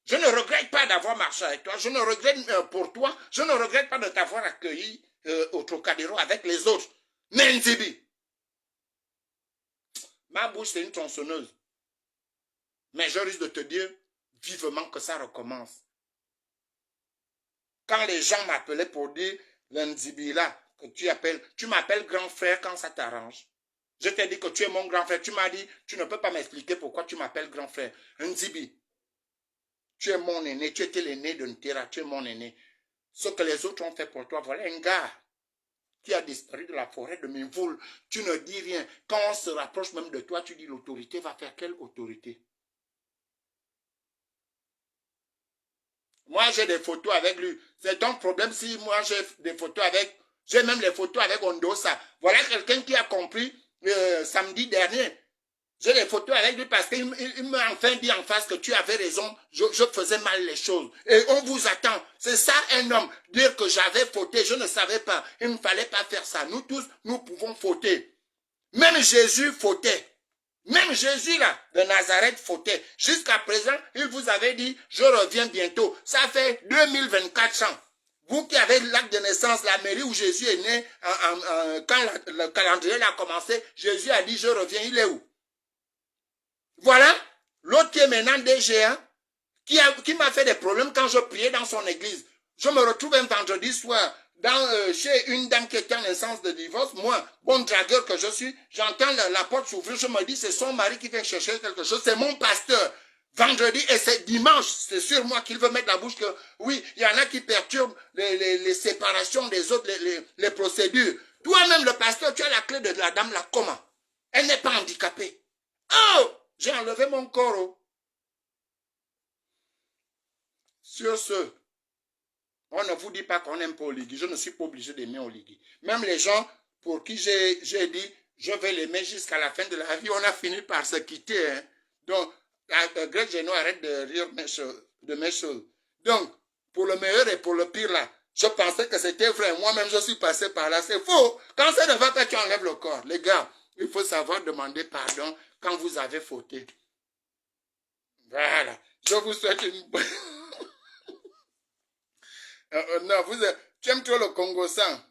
Je ne regrette pas d'avoir marché avec toi. Je ne regrette pour toi. Je ne regrette pas de t'avoir accueilli au Trocadéro avec les autres. Mais Nzibi, ma bouche c'est une tronçonneuse. Mais je risque de te dire vivement que ça recommence. Quand les gens m'appelaient pour dire Nzibi là, que tu m'appelles grand frère quand ça t'arrange. Je t'ai dit que tu es mon grand frère. Tu m'as dit, tu ne peux pas m'expliquer pourquoi tu m'appelles grand frère. Nzibi, tu es mon aîné, tu étais l'aîné de Ntera, tu es mon aîné. Ce que les autres ont fait pour toi, voilà un gars qui a disparu de la forêt de Memfoul. Tu ne dis rien. Quand on se rapproche même de toi, tu dis l'autorité va faire quelle autorité? Moi, j'ai des photos avec lui. C'est ton problème si moi j'ai des photos avec... J'ai même les photos avec Ondosa. Voilà quelqu'un qui a compris samedi dernier. J'ai des photos avec lui parce qu'il m'a enfin dit en face que tu avais raison. Je faisais mal les choses. Et on vous attend. C'est ça un homme. Dire que j'avais fauté. Je ne savais pas. Il ne fallait pas faire ça. Nous tous, nous pouvons fauter. Même Jésus fautait. Même Jésus là, de Nazareth fautait. Jusqu'à présent, il vous avait dit, je reviens bientôt. Ça fait 2024 ans. Vous qui avez l'acte de naissance, la mairie où Jésus est né, quand le calendrier a commencé, Jésus a dit, je reviens, il est où? Voilà, l'autre qui est maintenant DGA, qui m'a fait des problèmes quand je priais dans son église. Je me retrouve un vendredi soir chez une dame qui était en instance de divorce. Moi, bon dragueur que je suis, j'entends la porte s'ouvrir, je me dis c'est son mari qui vient chercher quelque chose, c'est mon pasteur. Vendredi et c'est dimanche, c'est sur moi qu'il veut mettre la bouche que oui, il y en a qui perturbent les séparations des autres, les procédures. Toi-même le pasteur, tu as la clé de la dame là, comment? Elle n'est pas handicapée. Oh! J'ai enlevé mon corps. Sur ce, on ne vous dit pas qu'on n'aime pas Oligui. Je ne suis pas obligé d'aimer Oligui. Même les gens pour qui j'ai dit, je vais l'aimer jusqu'à la fin de la vie, on a fini par se quitter. Hein. Donc, Greg Geno arrête de rire de mes choses. Donc, pour le meilleur et pour le pire là, je pensais que c'était vrai. Moi-même, je suis passé par là. C'est faux. Quand ça ne va pas, tu enlèves le corps. Les gars, il faut savoir demander pardon quand vous avez fauté. Voilà. Je vous souhaite une bonne... non, tu aimes trop le Congo sang.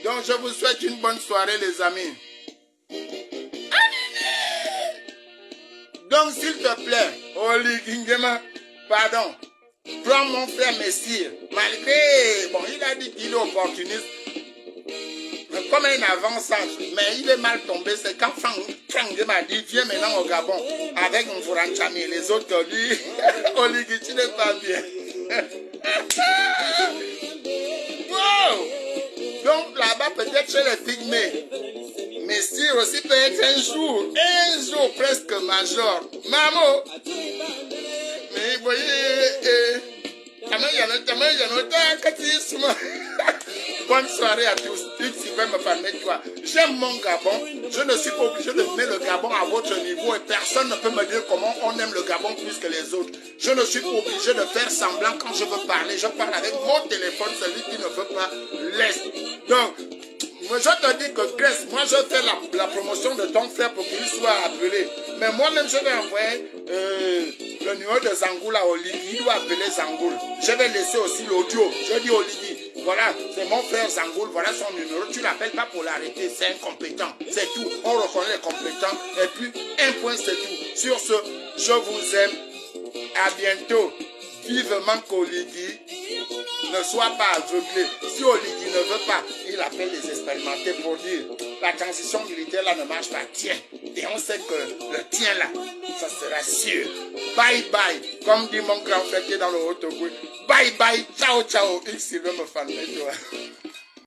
Donc, je vous souhaite une bonne soirée, les amis. Donc, s'il te plaît, Oligui Nguema, pardon, prends mon frère Messire. Malgré, bon, il a dit qu'il est opportuniste. Comme un avançage, mais il est mal tombé, c'est quand Franck m'a dit, viens maintenant au Gabon avec Mvouranchami et les autres lui, Oligui, tu n'es pas bien. Wow! Donc là-bas, peut-être chez les pygmées, Messire aussi peut être un jour presque major. Maman! Mais vous voyez, Bonne soirée à tous. Sylvain me permet toi. J'aime mon Gabon. Je ne suis pas obligé de mettre le Gabon à votre niveau et personne ne peut me dire comment on aime le Gabon plus que les autres. Je ne suis pas obligé de faire semblant quand je veux parler. Je parle avec mon téléphone, celui qui ne veut pas laisse. Donc, moi, je te dis que Grèce, moi je fais la promotion de ton frère pour qu'il soit appelé. Mais moi-même, je vais envoyer le numéro de Zangoul à Oligi. Il doit appeler Zangoul. Je vais laisser aussi l'audio. Je dis Oligi, voilà, c'est mon frère Zangoul, voilà son numéro. Tu l'appelles pas pour l'arrêter, c'est incompétent. C'est tout. On reconnaît les compétents. Et puis, un point, c'est tout. Sur ce, je vous aime. À bientôt. Vivement qu'Oligi ne soit pas aveuglé. Si Oligi ne veut pas, il appelle les expérimentés pour dire la transition militaire là ne marche pas. Tiens. Et on sait que le tien là, ça sera sûr. Bye bye. Comme dit mon grand frère qui est dans le Haut-Togo. Bye bye. Ciao ciao. X Sylvain me fan.